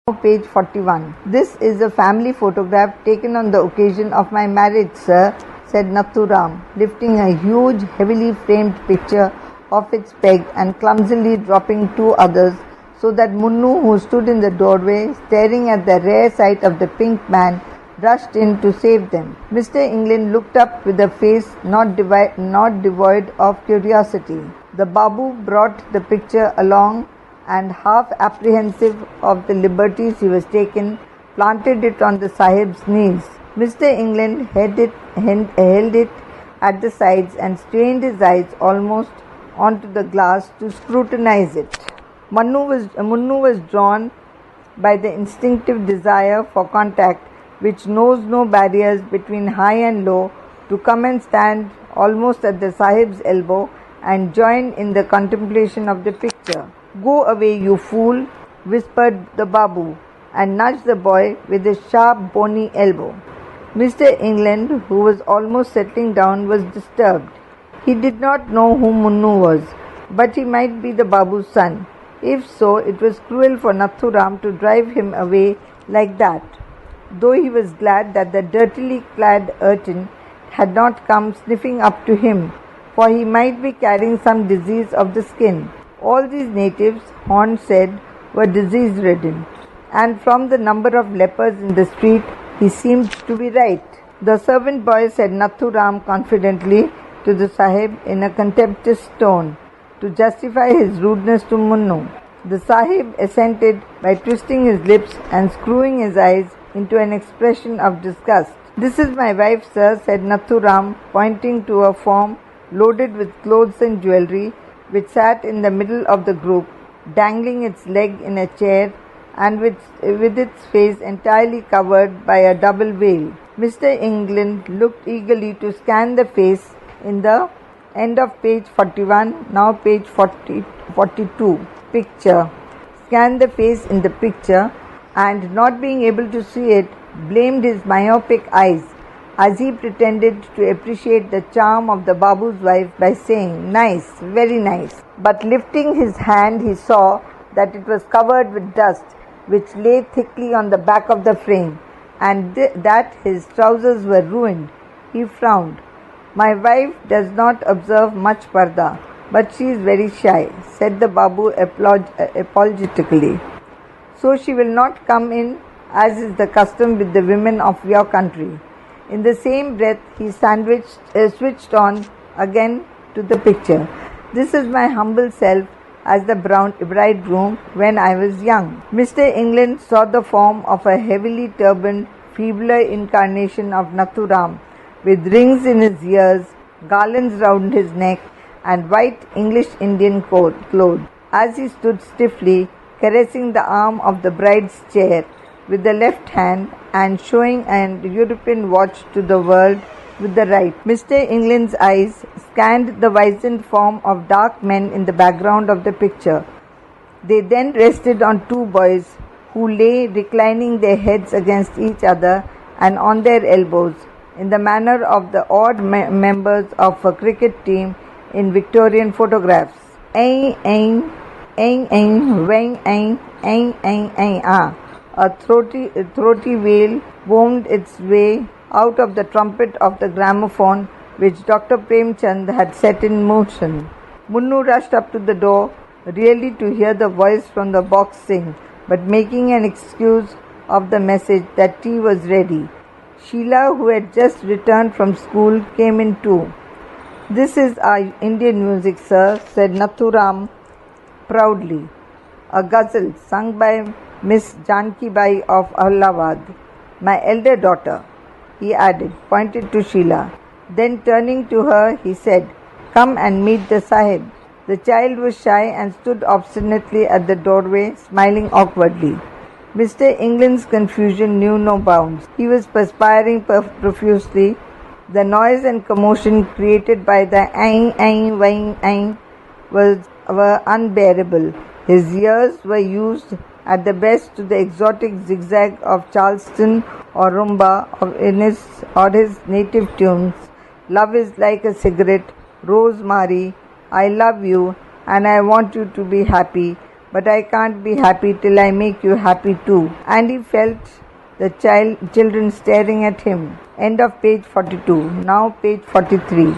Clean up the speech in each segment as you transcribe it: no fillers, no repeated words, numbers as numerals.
Page 41. This is a family photograph taken on the occasion of my marriage, sir, said Nathuram, lifting a huge, heavily framed picture off its peg and clumsily dropping two others so that Munnu, who stood in the doorway staring at the rare sight of the pink man, rushed in to save them. Mr. England looked up with a face not devoid of curiosity. The Babu brought the picture along and, half apprehensive of the liberties he was taking, planted it on the Sahib's knees. Mr. England held it at the sides and strained his eyes almost onto the glass to scrutinize it. Munnu was drawn by the instinctive desire for contact, which knows no barriers between high and low, to come and stand almost at the Sahib's elbow and join in the contemplation of the picture. "Go away, you fool," whispered the Babu, and nudged the boy with his sharp, bony elbow. Mr. England, who was almost settling down, was disturbed. He did not know who Munnu was, but he might be the Babu's son. If so, it was cruel for Nathuram to drive him away like that, though he was glad that the dirtily clad urchin had not come sniffing up to him, for he might be carrying some disease of the skin. All these natives, Horn said, were disease-ridden, and from the number of lepers in the street, he seemed to be right. "The servant boy," said Nathuram confidently to the Sahib in a contemptuous tone, to justify his rudeness to Munnu. The Sahib assented by twisting his lips and screwing his eyes into an expression of disgust. "This is my wife, sir," said Nathuram, pointing to a form loaded with clothes and jewellery, which sat in the middle of the group, dangling its leg in a chair and with its face entirely covered by a double veil. Mr. England looked eagerly to scan the face in the end of page 41, now page 42 picture. Scanned the face in the picture and, not being able to see it, blamed his myopic eyes as he pretended to appreciate the charm of the Babu's wife by saying, "Nice, very nice." But lifting his hand, he saw that it was covered with dust, which lay thickly on the back of the frame, and that his trousers were ruined. He frowned. "My wife does not observe much parda, but she is very shy," said the Babu apologetically. "So she will not come in, as is the custom with the women of your country." In the same breath, he switched on again to the picture. "This is my humble self as the bridegroom when I was young." Mr. England saw the form of a heavily turbaned, feebler incarnation of Nathuram, with rings in his ears, garlands round his neck, and white English Indian clothes, as he stood stiffly caressing the arm of the bride's chair with the left hand and showing an European watch to the world with the right. Mr. England's eyes scanned the wizened form of dark men in the background of the picture. They then rested on two boys who lay reclining their heads against each other and on their elbows, in the manner of the odd members of a cricket team in Victorian photographs. "Ain, ain, ain, ain, wang, ain, ain, ain, ain, ah." A throaty wail wound its way out of the trumpet of the gramophone which Dr. Premchand had set in motion. Munnu rushed up to the door, really to hear the voice from the box sing, but making an excuse of the message that tea was ready. Sheila, who had just returned from school, came in too. "This is our Indian music, sir," said Nathuram proudly. "A ghazal sung by Miss Janki Bai of Allahabad, my elder daughter," he added, pointed to Sheila. Then turning to her, he said, "Come and meet the Sahib." The child was shy and stood obstinately at the doorway, smiling awkwardly. Mr. England's confusion knew no bounds. He was perspiring profusely. The noise and commotion created by the "aing, aing, wang, aing" were unbearable. His ears were used at the best to the exotic zigzag of Charleston or rumba or his native tunes. "Love is like a cigarette," "Rosemary," "I love you," and "I want you to be happy," but I can't be happy till I make you happy too. And he felt the children staring at him. End of page 42. Now page 43.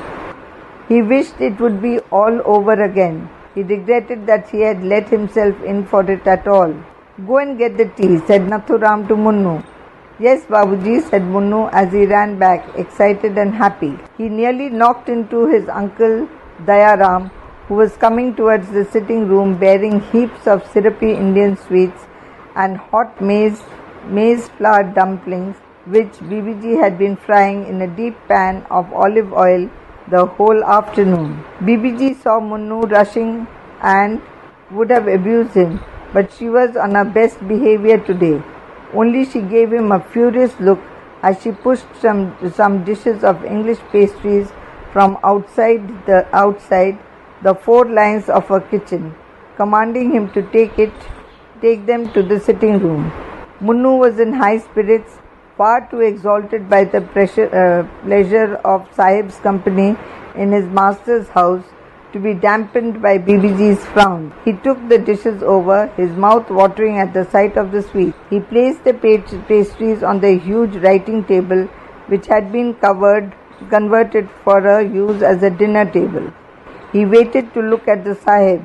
He wished it would be all over again. He regretted that he had let himself in for it at all. Go and get the tea, said Nathuram to Munnu. Yes, Babuji, said Munnu as he ran back, excited and happy. He nearly knocked into his uncle Dayaram, who was coming towards the sitting room bearing heaps of syrupy Indian sweets and hot maize flour dumplings, which BBG had been frying in a deep pan of olive oil the whole afternoon. BBG saw Munnu rushing and would have abused him, but she was on her best behavior today. Only she gave him a furious look as she pushed some dishes of English pastries from outside the four lines of her kitchen, commanding him to take them to the sitting room. Munnu was in high spirits, far too exalted by the pleasure of Sahib's company in his master's house to be dampened by BBG's frown. He took the dishes over, his mouth watering at the sight of the sweets. He placed the pastries on the huge writing table, which had been converted for her use as a dinner table. He waited to look at the Sahib.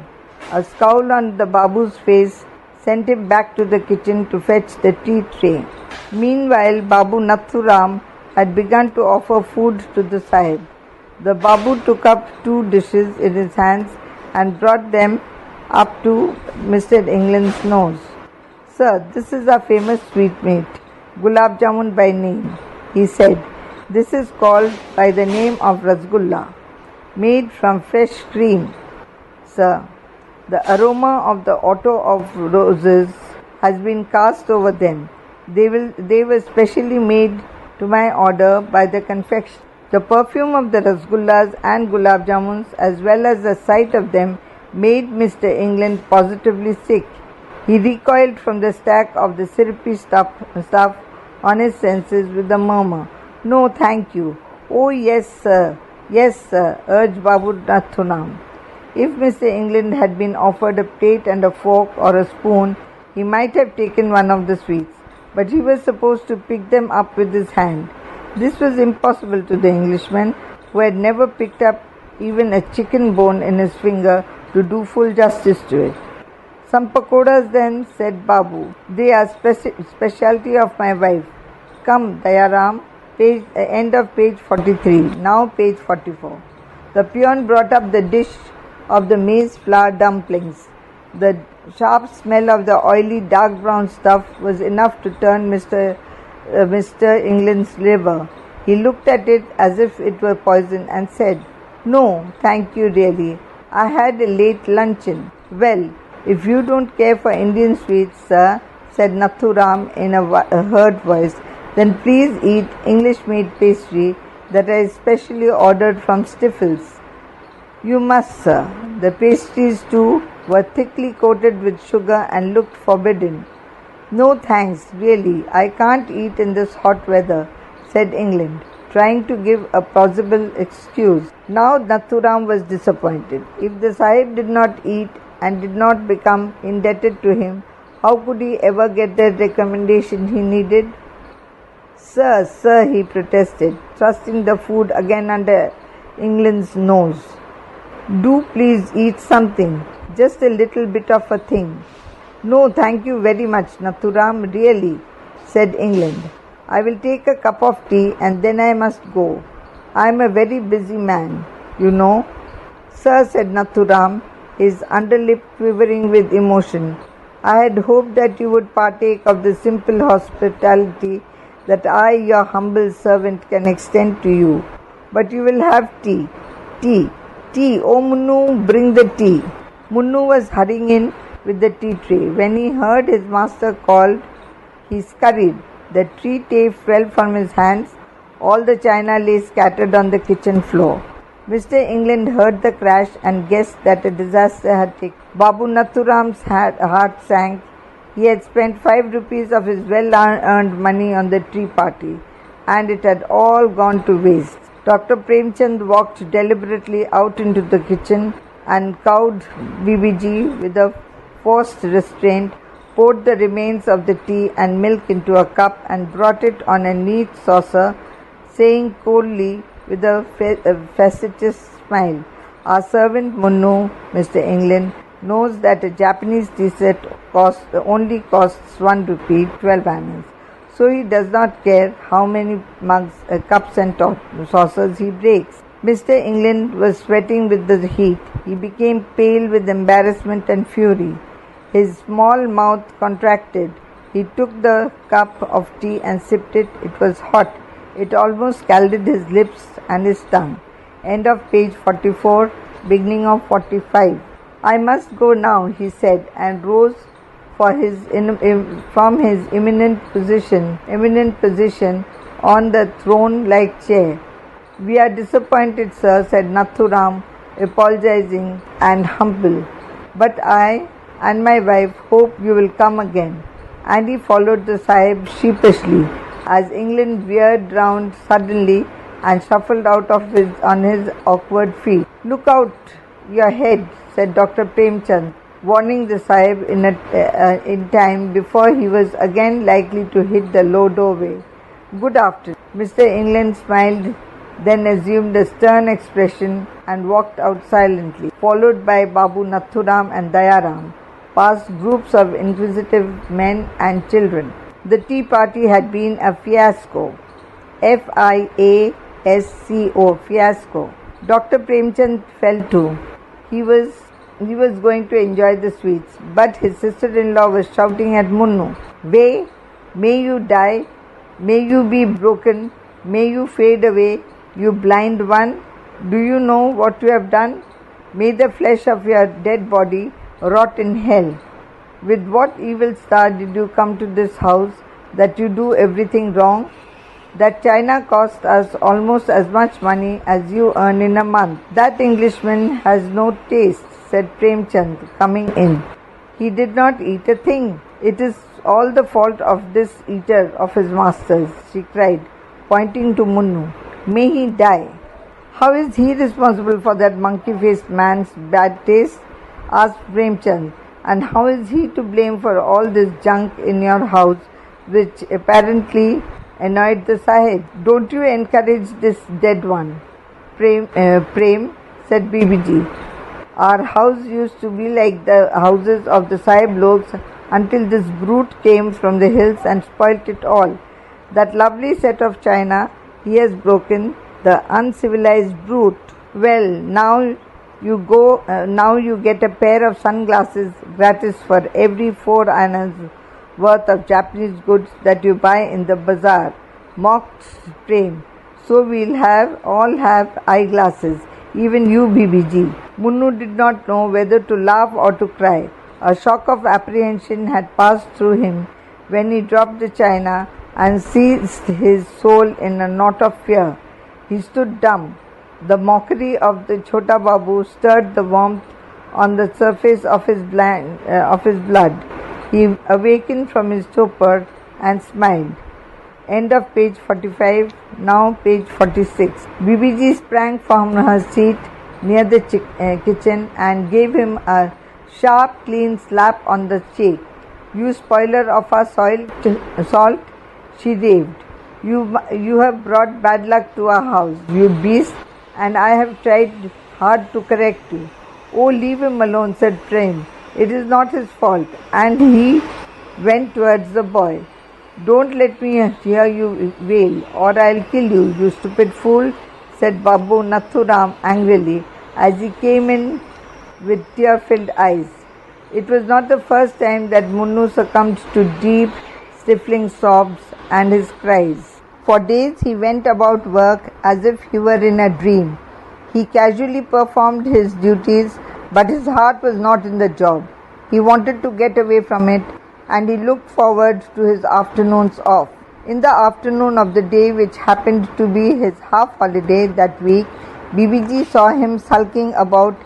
A scowl on the Babu's face sent him back to the kitchen to fetch the tea tray. Meanwhile, Babu Nathuram had begun to offer food to the Sahib. The Babu took up 2 dishes in his hands and brought them up to Mr. England's nose. Sir, this is our famous sweetmeat, Gulab Jamun by name, he said. This is called by the name of Rasgulla, made from fresh cream. Sir, the aroma of the otto of roses has been cast over them. They were specially made to my order by the confectioner. The perfume of the rasgullas and gulab jamuns, as well as the sight of them, made Mr. England positively sick. He recoiled from the stack of the syrupy stuff on his senses with a murmur. No, thank you. Oh, yes, sir, urged Babu Nathuram. If Mr. England had been offered a plate and a fork or a spoon, he might have taken one of the sweets, but he was supposed to pick them up with his hand. This was impossible to the Englishman, who had never picked up even a chicken bone in his finger to do full justice to it. Some pakodas then, said Babu. They are specialty of my wife. Come, Dayaram. End of page 43. Now page 44. The peon brought up the dish of the maize flour dumplings. The sharp smell of the oily dark brown stuff was enough to turn Mr. England's liver. He looked at it as if it were poison and said, No, thank you really. I had a late luncheon. Well, if you don't care for Indian sweets, sir, said Nathuram in a hurt voice, then please eat English-made pastry that I specially ordered from Stiffel's. You must, sir. The pastries, too, were thickly coated with sugar and looked forbidden. No thanks, really. I can't eat in this hot weather, said England, trying to give a plausible excuse. Now Nathuram was disappointed. If the Sahib did not eat and did not become indebted to him, how could he ever get the recommendation he needed? Sir, he protested, thrusting the food again under England's nose. Do please eat something, just a little bit of a thing. No, thank you very much, Nathuram, really, said England. I will take a cup of tea and then I must go. I am a very busy man, you know. Sir, said Nathuram, his underlip quivering with emotion. I had hoped that you would partake of the simple hospitality that I, your humble servant, can extend to you. But you will have tea. Oh, Munnu, bring the tea. Munnu was hurrying in with the tea tray. When he heard his master called, he scurried. The tea tray fell from his hands. All the china lay scattered on the kitchen floor. Mr. England heard the crash and guessed that a disaster had taken. Babu Nathuram's heart sank. He had spent 5 rupees of his well-earned money on the tea party, and it had all gone to waste. Dr. Premchand walked deliberately out into the kitchen and cowed BBG with a forced restraint, poured the remains of the tea and milk into a cup and brought it on a neat saucer, saying coldly with a facetious smile, "Our servant Munnu, Mr. England, knows that a Japanese tea set only costs 1 rupee, 12 annas. So he does not care how many mugs, cups and saucers he breaks." Mr. England was sweating with the heat. He became pale with embarrassment and fury. His small mouth contracted. He took the cup of tea and sipped it. It was hot. It almost scalded his lips and his tongue. End of page 44, beginning of 45. "I must go now," he said, and rose from his eminent position on the throne-like chair. "We are disappointed, sir," said Nathuram, apologizing and humble. "But I and my wife hope you will come again." And he followed the Sahib sheepishly as England veered round suddenly and shuffled out on his awkward feet. "Look out your head," said Dr. Premchand, warning the Sahib in time before he was again likely to hit the low doorway. "Good afternoon." Mr. England smiled, then assumed a stern expression and walked out silently, followed by Babu Nathuram and Dayaram, past groups of inquisitive men and children. The tea party had been a fiasco. Fiasco, fiasco. Dr. Premchand fell too. He was going to enjoy the sweets, but his sister-in-law was shouting at Munnu, May you die, may you be broken, may you fade away, you blind one. Do you know what you have done? May the flesh of your dead body rot in hell. With what evil star did you come to this house that you do everything wrong? That china costs us almost as much money as you earn in a month. That Englishman has no taste, said Premchand, coming in. He did not eat a thing. It is all the fault of this eater of his master's, she cried, pointing to Munnu. May he die. How is he responsible for that monkey-faced man's bad taste? Asked Premchand. And how is he to blame for all this junk in your house, which apparently annoyed the Sahib? Don't you encourage this dead one? Prem, said BBG. Our house used to be like the houses of the Sahib logs until this brute came from the hills and spoilt it all. That lovely set of china he has broken, the uncivilized brute. Well, now you get a pair of sunglasses gratis for every 4 annas worth of Japanese goods that you buy in the bazaar, mocked Prem. So we'll all have eyeglasses, even you, BBG. Munnu did not know whether to laugh or to cry. A shock of apprehension had passed through him when he dropped the china and seized his soul in a knot of fear. He stood dumb. The mockery of the Chota Babu stirred the warmth on the surface of his blood. He awakened from his torpor and smiled. End of page 45, now page 46. BBG sprang from her seat near the kitchen and gave him a sharp, clean slap on the cheek. You spoiler of our salt, she raved. You have brought bad luck to our house, you beast, and I have tried hard to correct you. Oh, leave him alone, said Prem. It is not his fault. And he went towards the boy. Don't let me hear you wail, or I'll kill you, you stupid fool, said Babu Nathuram angrily as he came in with tear-filled eyes. It was not the first time that Munnu succumbed to deep, stifling sobs and his cries. For days he went about work as if he were in a dream. He casually performed his duties, but his heart was not in the job. He wanted to get away from it, and he looked forward to his afternoons off. In the afternoon of the day which happened to be his half-holiday that week, BBG saw him sulking about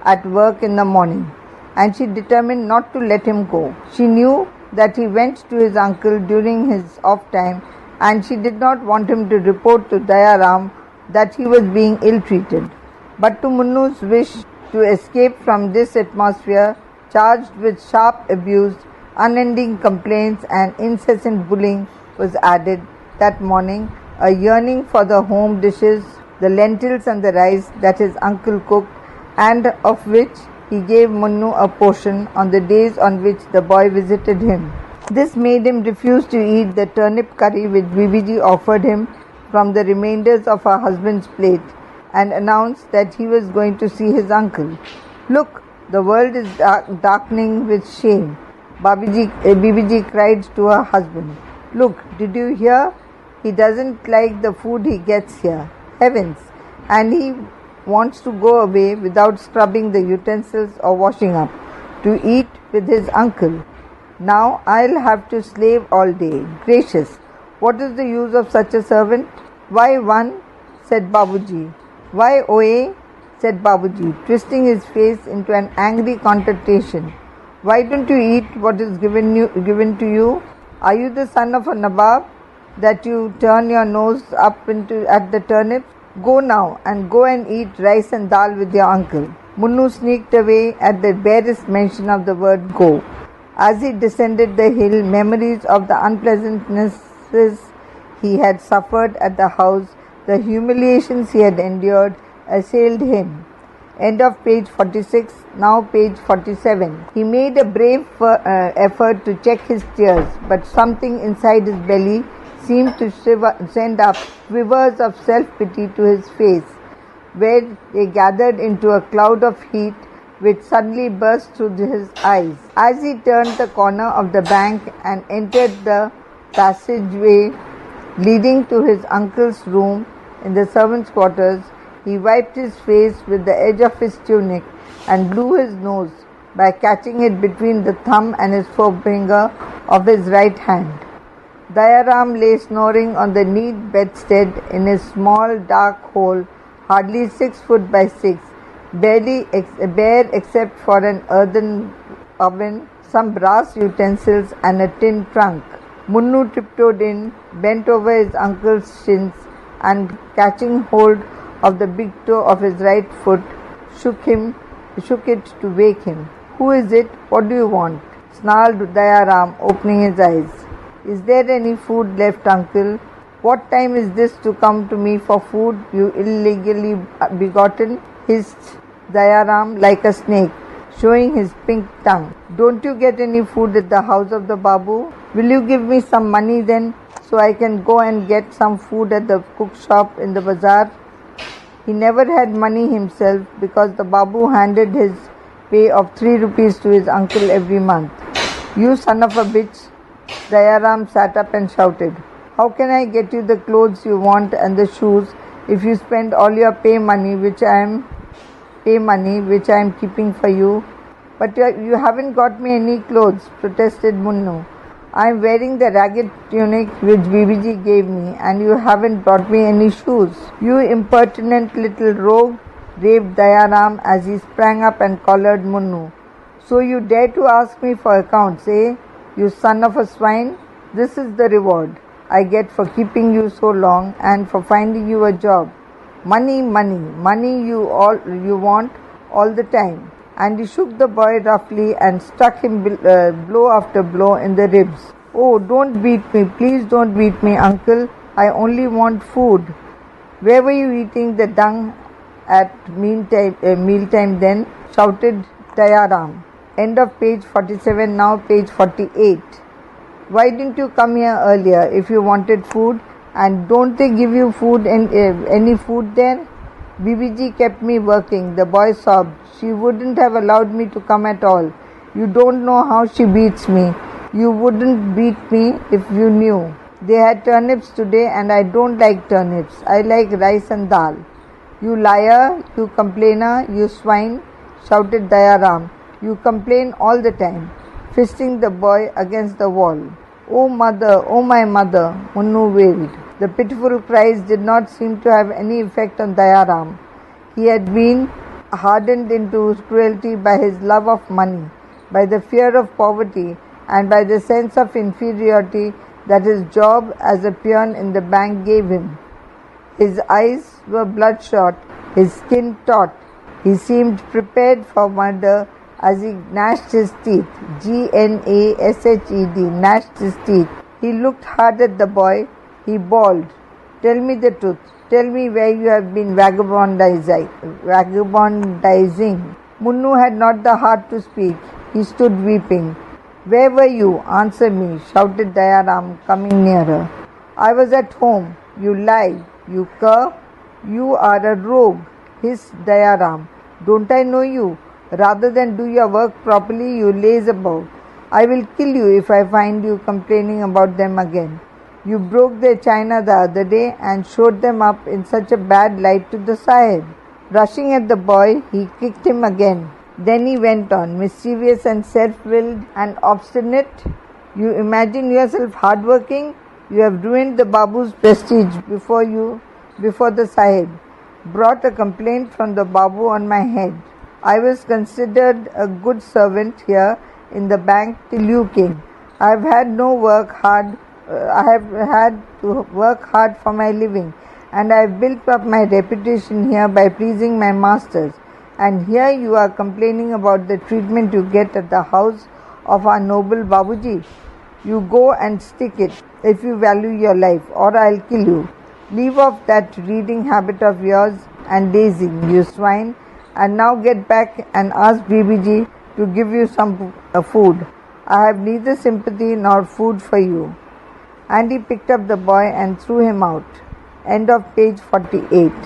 at work in the morning, and she determined not to let him go. She knew that he went to his uncle during his off time, and she did not want him to report to Dayaram that he was being ill-treated. But to Munnu's wish to escape from this atmosphere, charged with sharp abuse, unending complaints, and incessant bullying, was added that morning a yearning for the home dishes, the lentils and the rice that his uncle cooked, and of which he gave Munnu a portion on the days on which the boy visited him. This made him refuse to eat the turnip curry which Bibiji offered him from the remainders of her husband's plate, and announced that he was going to see his uncle. "Look, the world is darkening with shame," Bibiji cried to her husband. "Look, did you hear? He doesn't like the food he gets here. Heavens! And he wants to go away without scrubbing the utensils or washing up, to eat with his uncle. Now I'll have to slave all day. Gracious! What is the use of such a servant?" "Why, one," said Babuji. "Why, Oye," said Babuji, twisting his face into an angry contentation. "Why don't you eat what is given to you? Are you the son of a Nawab, that you turn your nose up at the turnips? Go now and eat rice and dal with your uncle." Munnu sneaked away at the barest mention of the word "go." As he descended the hill, memories of the unpleasantnesses he had suffered at the house, the humiliations he had endured, assailed him. End of page 46, now page 47. He made a brave effort to check his tears, but something inside his belly seemed to send up quivers of self-pity to his face, where they gathered into a cloud of heat which suddenly burst through his eyes. As he turned the corner of the bank and entered the passageway leading to his uncle's room in the servants' quarters, he wiped his face with the edge of his tunic and blew his nose by catching it between the thumb and his forefinger of his right hand. Dayaram lay snoring on the neat bedstead in his small dark hole, hardly 6 foot by 6, bare except for an earthen oven, some brass utensils, and a tin trunk. Munnu tiptoed in, bent over his uncle's shins, and catching hold of the big toe of his right foot, shook it to wake him. "Who is it? What do you want?" snarled Dayaram, opening his eyes. "Is there any food left, uncle?" "What time is this to come to me for food, you illegally begotten?" hissed Dayaram like a snake, showing his pink tongue. "Don't you get any food at the house of the Babu? Will you give me some money then, so I can go and get some food at the cook shop in the bazaar?" He never had money himself because the Babu handed his pay of 3 rupees to his uncle every month. "You son of a bitch!" Dayaram sat up and shouted. "How can I get you the clothes you want and the shoes if you spend all your pay money which I am keeping for you?" "But you haven't got me any clothes," protested Munnu. "I am wearing the ragged tunic which Bibiji gave me, and you haven't brought me any shoes." "You impertinent little rogue," raved Dayaram as he sprang up and collared Munnu. "So you dare to ask me for accounts, eh? You son of a swine! This is the reward I get for keeping you so long and for finding you a job. Money, money, money you want all the time." And he shook the boy roughly and struck him blow after blow in the ribs. "Oh, don't beat me, please don't beat me, uncle. I only want food." "Where were you eating the dung at mealtime then?" shouted Dayaram. End of page 47, now page 48. "Why didn't you come here earlier if you wanted food? And don't they give you food any food there?" "Bibiji kept me working," the boy sobbed. "She wouldn't have allowed me to come at all. You don't know how she beats me. You wouldn't beat me if you knew. They had turnips today and I don't like turnips. I like rice and dal." "You liar, you complainer, you swine," shouted Dayaram. "You complain all the time," fisting the boy against the wall. "Oh mother, oh my mother," Munnu wailed. The pitiful cries did not seem to have any effect on Dayaram. He had been hardened into cruelty by his love of money, by the fear of poverty, and by the sense of inferiority that his job as a peon in the bank gave him. His eyes were bloodshot, his skin taut. He seemed prepared for murder as he gnashed his teeth. Gnashed, gnashed his teeth. He looked hard at the boy. He bawled, "Tell me the truth. Tell me where you have been vagabondizing." Munnu had not the heart to speak. He stood weeping. "Where were you? Answer me," shouted Dayaram, coming nearer. "I was at home." "You lie, you cur. You are a rogue," hissed Dayaram. "Don't I know you? Rather than do your work properly, you laze about. I will kill you if I find you complaining about them again. You broke their china the other day and showed them up in such a bad light to the Sahib." Rushing at the boy, he kicked him again. Then he went on, mischievous and self-willed and obstinate. "You imagine yourself hard-working? You have ruined the Babu's prestige before the Sahib. Brought a complaint from the Babu on my head. I was considered a good servant here in the bank till you came. I have had to work hard for my living, and I have built up my reputation here by pleasing my masters. And here you are complaining about the treatment you get at the house of our noble Babuji. You go and stick it if you value your life, or I'll kill you. Leave off that reading habit of yours and dazing, you swine, and now get back and ask BBG to give you some food. I have neither sympathy nor food for you." And he picked up the boy and threw him out. End of page 48.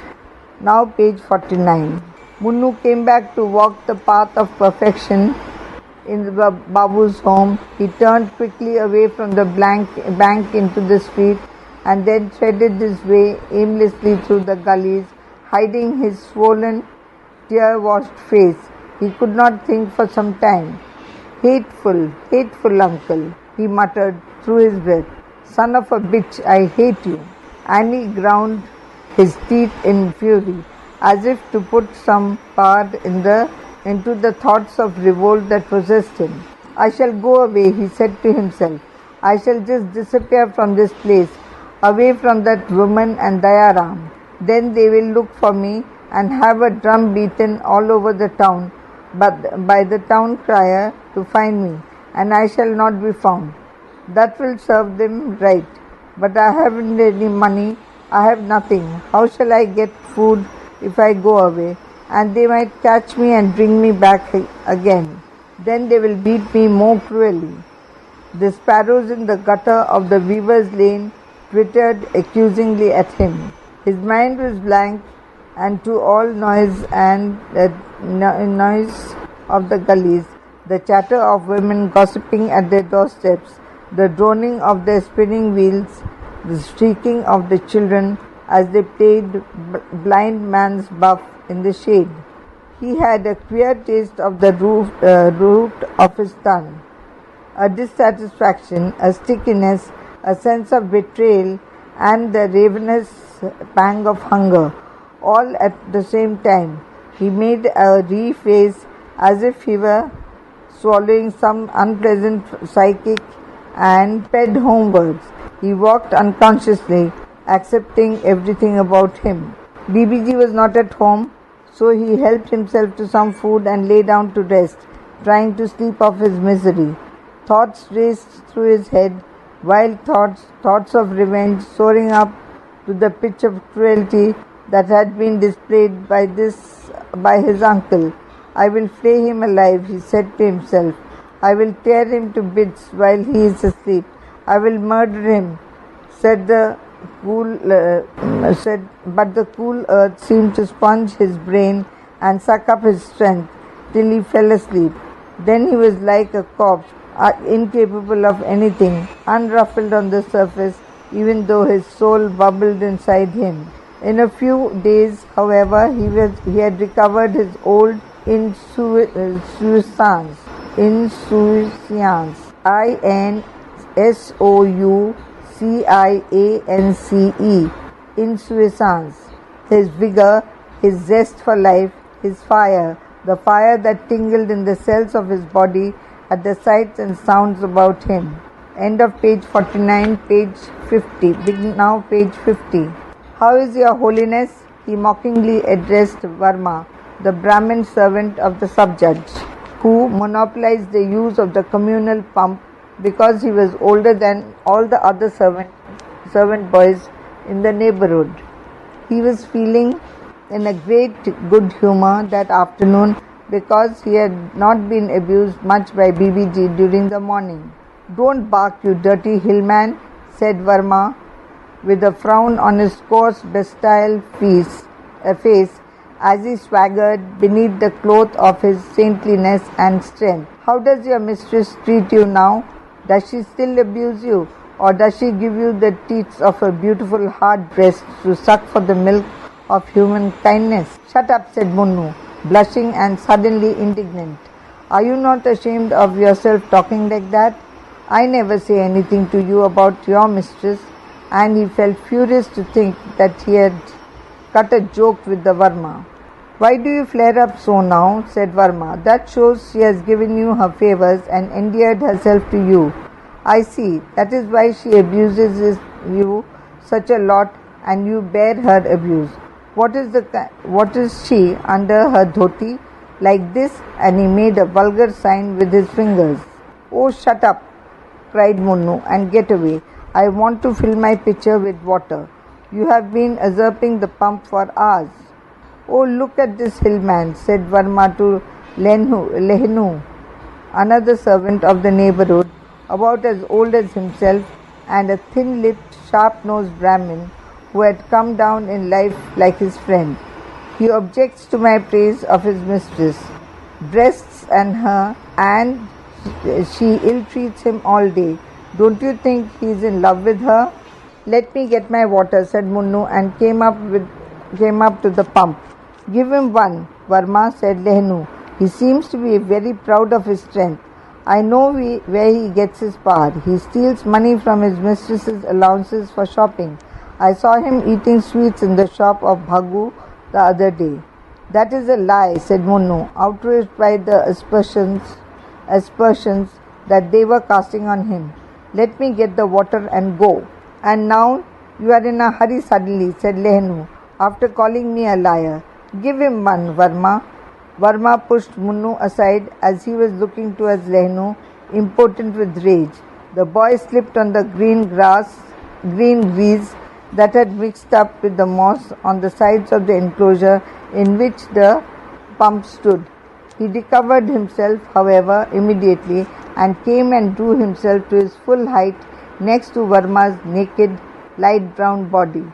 Now page 49. Munnu came back to walk the path of perfection in the Babu's home. He turned quickly away from the bank into the street and then threaded his way aimlessly through the gullies, hiding his swollen, tear-washed face. He could not think for some time. Hateful uncle," he muttered through his breath. "Son of a bitch, I hate you." And he ground his teeth in fury, as if to put some power into the thoughts of revolt that possessed him. "I shall go away," he said to himself. "I shall just disappear from this place, away from that woman and Dayaram. Then they will look for me and have a drum beaten all over the town by the town crier to find me, and I shall not be found. That will serve them right. But I haven't any money. I have nothing. How shall I get food if I go away? And they might catch me and bring me back again. Then they will beat me more cruelly." The sparrows in the gutter of the weaver's lane twittered accusingly at him. His mind was blank, and to all noise of the gullies, the chatter of women gossiping at their doorsteps, the droning of their spinning wheels, the shrieking of the children as they played blind man's buff in the shade. He had a queer taste of the root of his tongue, a dissatisfaction, a stickiness, a sense of betrayal, and the ravenous pang of hunger, all at the same time. He made a wry face as if he were swallowing some unpleasant psychic and sped homewards. He walked unconsciously, accepting everything about him. BBG was not at home, so he helped himself to some food and lay down to rest, trying to sleep off his misery. Thoughts raced through his head, wild thoughts of revenge soaring up to the pitch of cruelty that had been displayed by his uncle. "I will flay him alive," he said to himself. "I will tear him to bits while he is asleep. I will murder him," but the cool earth seemed to sponge his brain and suck up his strength till he fell asleep. Then he was like a corpse, incapable of anything, unruffled on the surface, even though his soul bubbled inside him. In a few days, however, he had recovered his old insouciance. insouciance. Insouciance. His vigor, his zest for life, his fire, the fire that tingled in the cells of his body at the sights and sounds about him. End of page 49, page 50. Now page 50. "How is your holiness?" he mockingly addressed Varma, the Brahmin servant of the sub-judge. who monopolized the use of the communal pump because he was older than all the other servant boys in the neighborhood. He was feeling in a great good humor that afternoon because he had not been abused much by BBG during the morning. "Don't bark, you dirty hillman," said Verma with a frown on his coarse, bestial face as he swaggered beneath the cloth of his saintliness and strength. "How does your mistress treat you now? Does she still abuse you, or does she give you the teats of her beautiful hard breast to suck for the milk of human kindness?" "Shut up," said Munnu, blushing and suddenly indignant. "Are you not ashamed of yourself talking like that? I never say anything to you about your mistress." And he felt furious to think that he had cut a joke with the Verma. "Why do you flare up so now?" said Verma. "That shows she has given you her favors and endeared herself to you. I see. That is why she abuses you such a lot and you bear her abuse. What is she under her dhoti? Like this?" And he made a vulgar sign with his fingers. "Oh, shut up," cried Munnu, "and get away. I want to fill my pitcher with water. You have been usurping the pump for hours." "Oh, look at this hillman," said Verma to Lehnu, another servant of the neighborhood, about as old as himself, and a thin-lipped, sharp-nosed Brahmin who had come down in life like his friend. "He objects to my praise of his mistress, breasts and she ill-treats him all day. Don't you think he is in love with her?" "Let me get my water," said Munnu, and came up to the pump. "Give him one," Verma said Lehnu. "He seems to be very proud of his strength. I know where he gets his power. He steals money from his mistress's allowances for shopping. I saw him eating sweets in the shop of Bhagu the other day." "That is a lie," said Munnu, outraged by the aspersions that they were casting on him. "Let me get the water and go." "And now you are in a hurry suddenly," said Lehnu, "after calling me a liar. Give him one, Verma." Verma pushed Munnu aside as he was looking towards Lehnu, impotent with rage. The boy slipped on the green grease that had mixed up with the moss on the sides of the enclosure in which the pump stood. He recovered himself, however, immediately and came and drew himself to his full height next to Verma's naked, light brown body.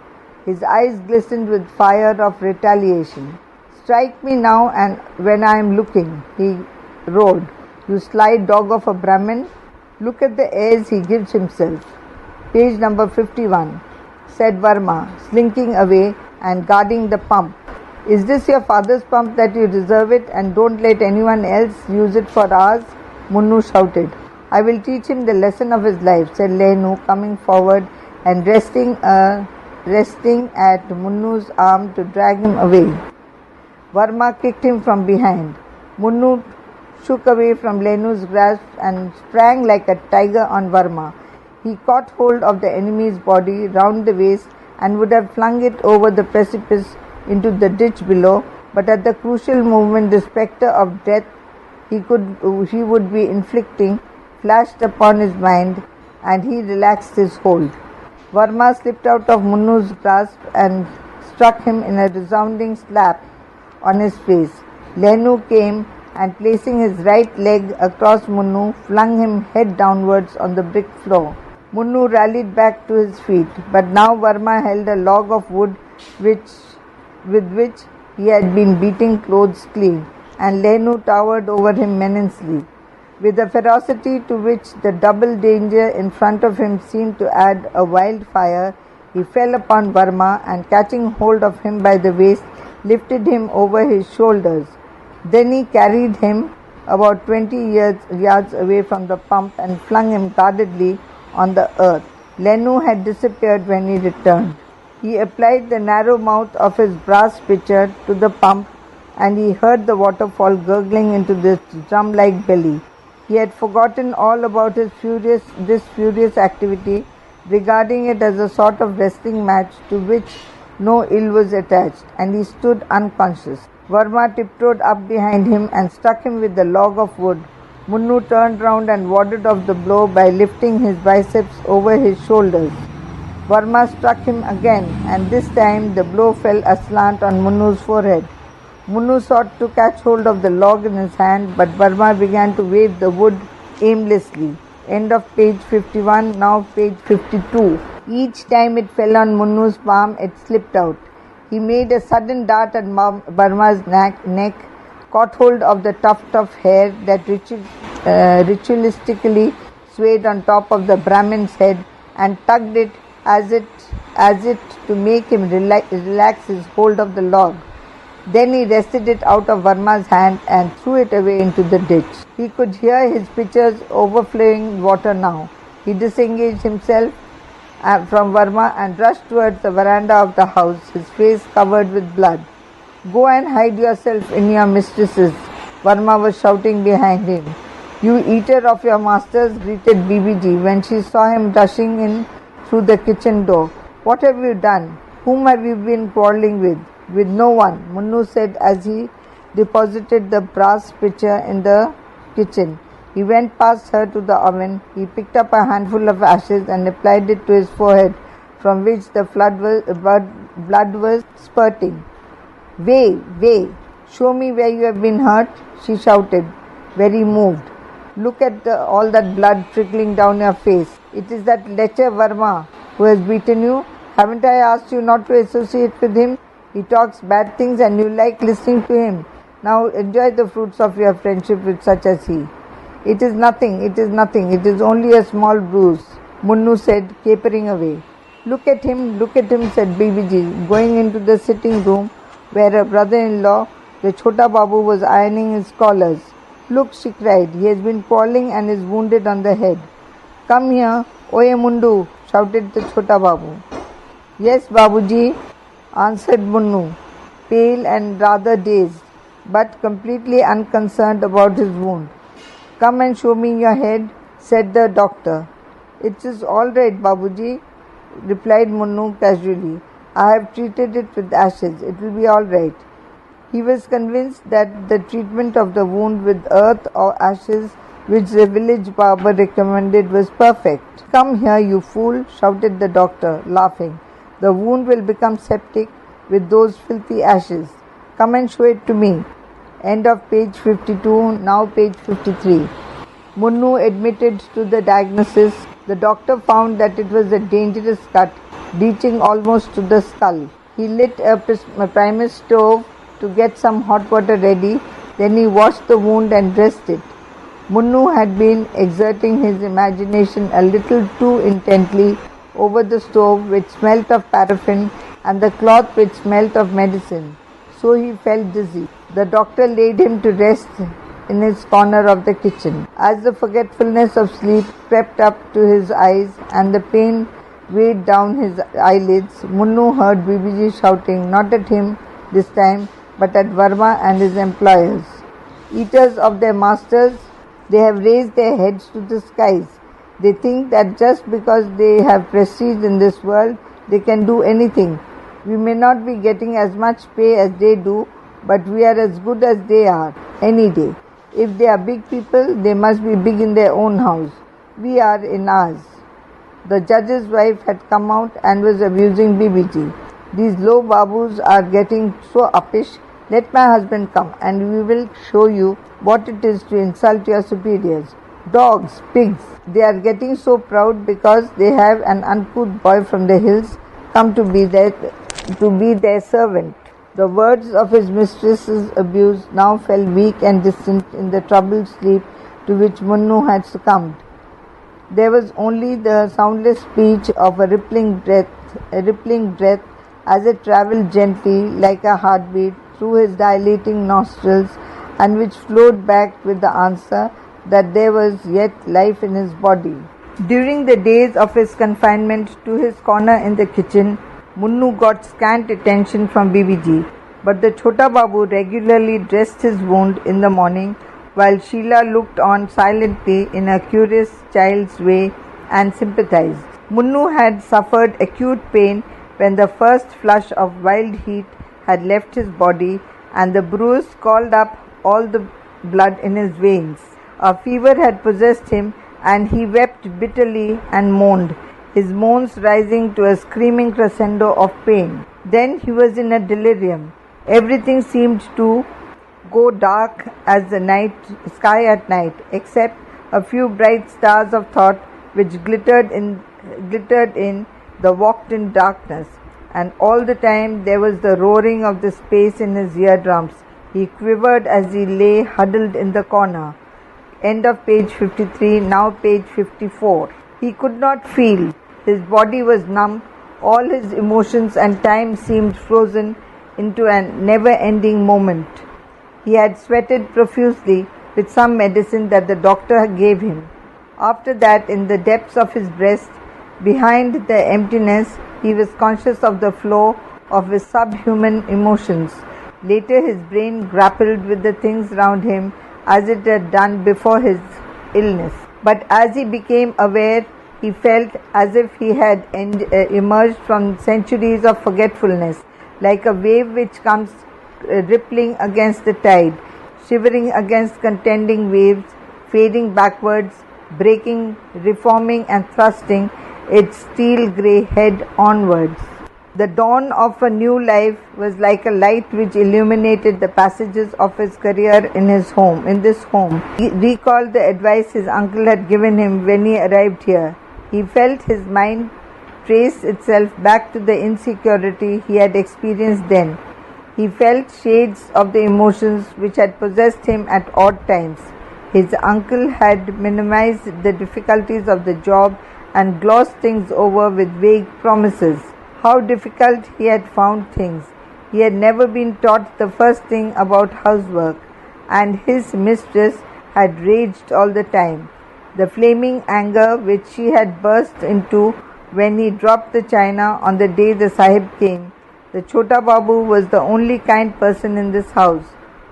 His eyes glistened with fire of retaliation. "Strike me now and when I am looking," he roared. "You sly dog of a Brahmin. Look at the airs he gives himself." "Page number 51, said Verma, slinking away and guarding the pump. "Is this your father's pump that you reserve it and don't let anyone else use it for ours?" Munnu shouted. "I will teach him the lesson of his life," said Lehnu, coming forward and resting at Munnu's arm to drag him away. Verma kicked him from behind. Munnu shook away from Lehnu's grasp and sprang like a tiger on Verma. He caught hold of the enemy's body round the waist and would have flung it over the precipice into the ditch below, but at the crucial moment the spectre of death he would be inflicting flashed upon his mind, and he relaxed his hold. Verma slipped out of Munnu's grasp and struck him in a resounding slap on his face. Lehnu came and, placing his right leg across Munnu, flung him head downwards on the brick floor. Munnu rallied back to his feet, but now Verma held a log of wood with which he had been beating clothes clean, and Lehnu towered over him menacingly. With a ferocity to which the double danger in front of him seemed to add a wildfire, he fell upon Verma and, catching hold of him by the waist, lifted him over his shoulders. Then he carried him about 20 yards away from the pump and flung him guardedly on the earth. Lehnu had disappeared when he returned. He applied the narrow mouth of his brass pitcher to the pump, and he heard the waterfall gurgling into this drum-like belly. He had forgotten all about this furious activity, regarding it as a sort of wrestling match to which no ill was attached, and he stood unconscious. Verma tiptoed up behind him and struck him with the log of wood. Munnu turned round and warded off the blow by lifting his biceps over his shoulders. Verma struck him again, and this time the blow fell aslant on Munnu's forehead. Munnu sought to catch hold of the log in his hand, but Verma began to wave the wood aimlessly. End of page 51, now page 52. Each time it fell on Munnu's palm, it slipped out. He made a sudden dart at Verma's neck, caught hold of the tuft of hair that ritualistically swayed on top of the Brahmin's head, and tugged it as it to make him relax his hold of the log. Then he wrested it out of Verma's hand and threw it away into the ditch. He could hear his pitchers overflowing water now. He disengaged himself from Verma and rushed towards the veranda of the house, his face covered with blood. "Go and hide yourself in your mistress's," Verma was shouting behind him. "You eater of your masters," greeted BBG when she saw him rushing in through the kitchen door. "What have you done? Whom have you been quarrelling with?" "With no one," Munnu said as he deposited the brass pitcher in the kitchen. He went past her to the oven. He picked up a handful of ashes and applied it to his forehead, from which the blood was spurting. Way, show me where you have been hurt," she shouted, very moved. "Look at all that blood trickling down your face. It is that lecher Verma who has beaten you. Haven't I asked you not to associate with him? He talks bad things and you like listening to him. Now enjoy the fruits of your friendship with such as he." It is nothing. It is only a small bruise," Munnu said, capering away. Look at him, said BBG, going into the sitting room where her brother-in-law, the Chota Babu, was ironing his collars. "Look," she cried, "he has been quarrelling and is wounded on the head." "Come here, Oye Mundu," shouted the Chota Babu. "Yes, Babuji," answered Munnu, pale and rather dazed, but completely unconcerned about his wound. "Come and show me your head," said the doctor. "It is all right, Babuji," replied Munnu casually. "I have treated it with ashes. It will be all right." He was convinced that the treatment of the wound with earth or ashes, which the village barber recommended, was perfect. "Come here, you fool," shouted the doctor, laughing. "The wound will become septic with those filthy ashes. Come and show it to me." End of page 52, now page 53. Munnu admitted to the diagnosis. The doctor found that it was a dangerous cut, reaching almost to the skull. He lit a primus stove to get some hot water ready. Then he washed the wound and dressed it. Munnu had been exerting his imagination a little too intently over the stove, which smelt of paraffin, and the cloth, which smelt of medicine. So he felt dizzy. The doctor laid him to rest in his corner of the kitchen. As the forgetfulness of sleep crept up to his eyes and the pain weighed down his eyelids, Munnu heard BBG shouting, not at him this time, but at Verma and his employers. "Eaters of their masters, they have raised their heads to the skies. They think that just because they have prestige in this world, they can do anything. We may not be getting as much pay as they do, but we are as good as they are, any day. If they are big people, they must be big in their own house. We are in ours." The judge's wife had come out and was abusing BBG. "These low babus are getting so uppish. Let my husband come and we will show you what it is to insult your superiors. Dogs, pigs, they are getting so proud because they have an uncouth boy from the hills come to be their servant." The words of his mistress's abuse now fell weak and distant in the troubled sleep to which Munnu had succumbed. There was only the soundless speech of a rippling breath as it travelled gently like a heartbeat through his dilating nostrils, and which flowed back with the answer that there was yet life in his body. During the days of his confinement to his corner in the kitchen, Munnu got scant attention from BBG, but the Chota Babu regularly dressed his wound in the morning, while Sheila looked on silently in a curious child's way and sympathized. Munnu had suffered acute pain when the first flush of wild heat had left his body, and the bruise called up all the blood in his veins. A fever had possessed him, and he wept bitterly and moaned, his moans rising to a screaming crescendo of pain. Then he was in a delirium. Everything seemed to go dark as the sky at night, except a few bright stars of thought which glittered in the walked-in darkness. And all the time there was the roaring of the space in his eardrums. He quivered as he lay huddled in the corner. End of page 53, now page 54. He could not feel. His body was numb. All his emotions and time seemed frozen into a never-ending moment. He had sweated profusely with some medicine that the doctor gave him. After that, in the depths of his breast, behind the emptiness, he was conscious of the flow of his subhuman emotions. Later, his brain grappled with the things round him as it had done before his illness. But as he became aware, he felt as if he had emerged from centuries of forgetfulness, like a wave which comes rippling against the tide, shivering against contending waves, fading backwards, breaking, reforming and thrusting its steel grey head onwards. The dawn of a new life was like a light which illuminated the passages of his career in this home. He recalled the advice his uncle had given him when he arrived here. He felt his mind trace itself back to the insecurity he had experienced then. He felt shades of the emotions which had possessed him at odd times. His uncle had minimized the difficulties of the job and glossed things over with vague promises. How difficult he had found things. He had never been taught the first thing about housework, and his mistress had raged all the time. The flaming anger which she had burst into when he dropped the china on the day the Sahib came. The Chota Babu was the only kind person in this house.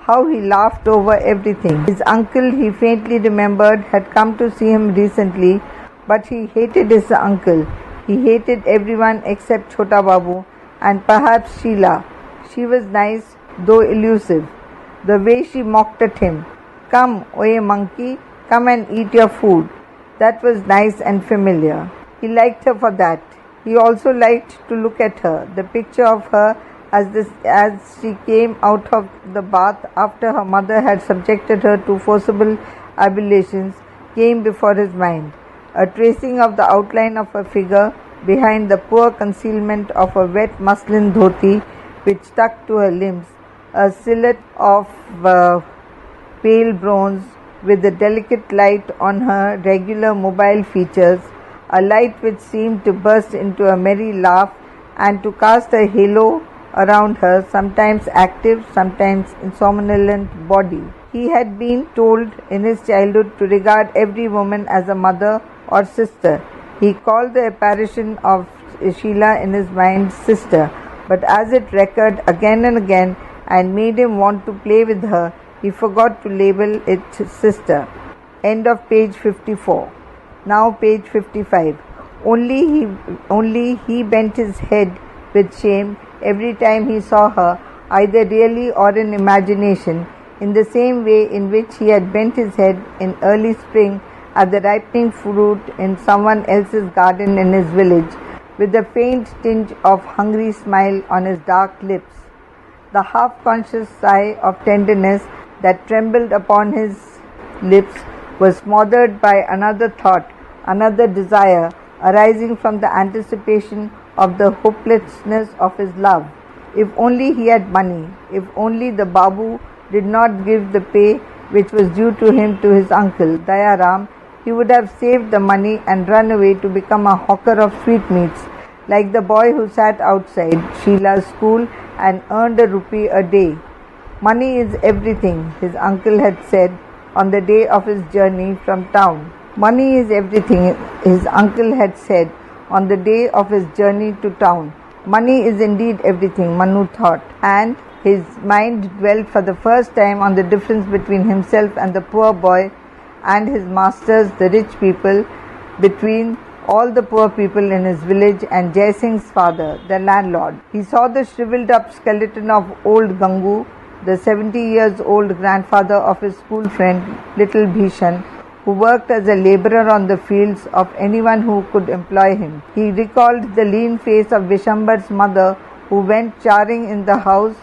How he laughed over everything. His uncle, he faintly remembered, had come to see him recently, but he hated his uncle. He hated everyone except Chota Babu and perhaps Sheila. She was nice, though elusive. The way she mocked at him. Come, oye monkey, come and eat your food. That was nice and familiar. He liked her for that. He also liked to look at her. The picture of her as she came out of the bath after her mother had subjected her to forcible ablutions came before his mind. A tracing of the outline of her figure behind the poor concealment of a wet muslin dhoti which stuck to her limbs, a silhouette of pale bronze with the delicate light on her regular mobile features, a light which seemed to burst into a merry laugh and to cast a halo around her sometimes active, sometimes somnolent body. He had been told in his childhood to regard every woman as a mother or sister. He called the apparition of Sheila in his mind sister, but as it recurred again and again and made him want to play with her, he forgot to label it sister. End of page 54. Now page 55. Only he bent his head with shame every time he saw her, either really or in imagination, in the same way in which he had bent his head in early spring at the ripening fruit in someone else's garden in his village, with a faint tinge of hungry smile on his dark lips. The half-conscious sigh of tenderness that trembled upon his lips was smothered by another thought, another desire, arising from the anticipation of the hopelessness of his love. If only he had money, if only the Babu did not give the pay which was due to him to his uncle, Dayaram, he would have saved the money and run away to become a hawker of sweetmeats, like the boy who sat outside Sheila's school and earned a rupee a day. Money is everything, his uncle had said on the day of his journey from town. Money is everything, his uncle had said on the day of his journey to town. Money is indeed everything, Manu thought, and his mind dwelt for the first time on the difference between himself and the poor boy and his masters, the rich people, between all the poor people in his village and Jai Singh's father, the landlord. He saw the shriveled up skeleton of old Gangu, the 70-year-old grandfather of his school friend, little Bhishan, who worked as a laborer on the fields of anyone who could employ him. He recalled the lean face of Vishambar's mother, who went charing in the house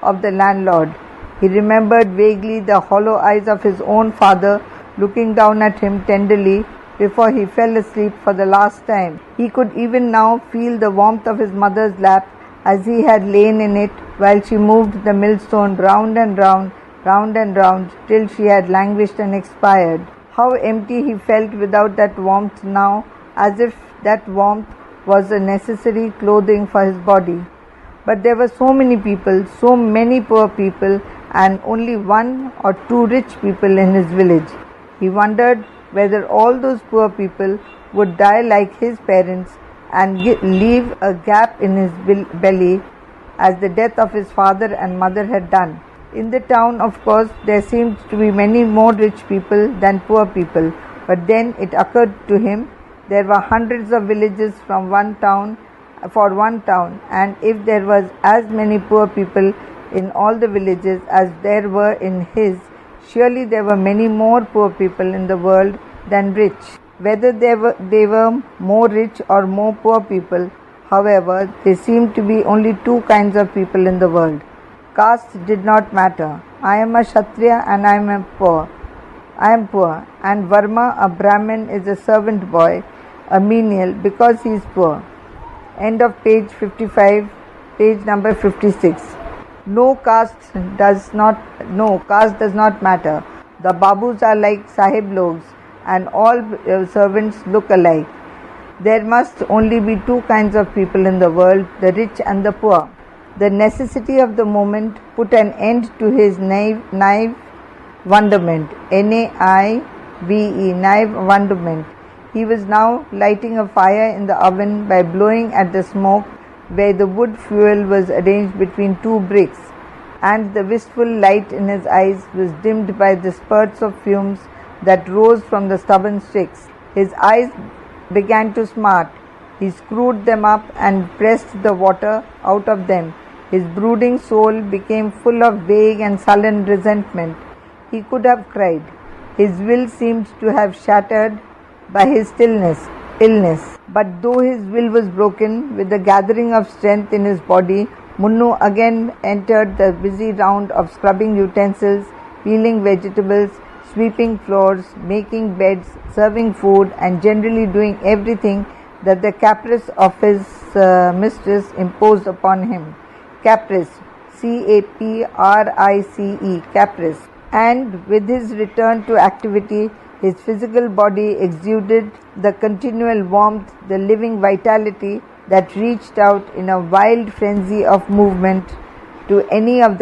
of the landlord. He remembered vaguely the hollow eyes of his own father looking down at him tenderly before he fell asleep for the last time. He could even now feel the warmth of his mother's lap as he had lain in it while she moved the millstone round and round, round and round, till she had languished and expired. How empty he felt without that warmth now, as if that warmth was a necessary clothing for his body. But there were so many people, so many poor people, and only one or two rich people in his village. He wondered whether all those poor people would die like his parents and leave a gap in his belly as the death of his father and mother had done. In the town, of course, there seemed to be many more rich people than poor people, but then it occurred to him there were hundreds of villages for one town, and if there was as many poor people in all the villages as there were in his, surely there were many more poor people in the world than rich. Whether they were more rich or more poor people, however, there seemed to be only two kinds of people in the world. Caste did not matter. I am a Kshatriya and I am poor, and Varma, a Brahmin, is a servant boy, a menial, because he is poor. End of page 55, page number 56. Caste does not matter. The Babus are like Sahib logs, and all servants look alike. There must only be two kinds of people in the world, the rich and the poor. The necessity of the moment put an end to his naive wonderment. Naive, naive wonderment. He was now lighting a fire in the oven by blowing at the smoke where the wood fuel was arranged between two bricks, and the wistful light in his eyes was dimmed by the spurts of fumes that rose from the stubborn sticks. His eyes began to smart. He screwed them up and pressed the water out of them. His brooding soul became full of vague and sullen resentment. He could have cried. His will seemed to have shattered by his illness. But though his will was broken, with the gathering of strength in his body, Munnu again entered the busy round of scrubbing utensils, peeling vegetables, sweeping floors, making beds, serving food, and generally doing everything that the caprice of his mistress imposed upon him. Caprice, Caprice, caprice. And with his return to activity, his physical body exuded the continual warmth, the living vitality that reached out in a wild frenzy of movement to any and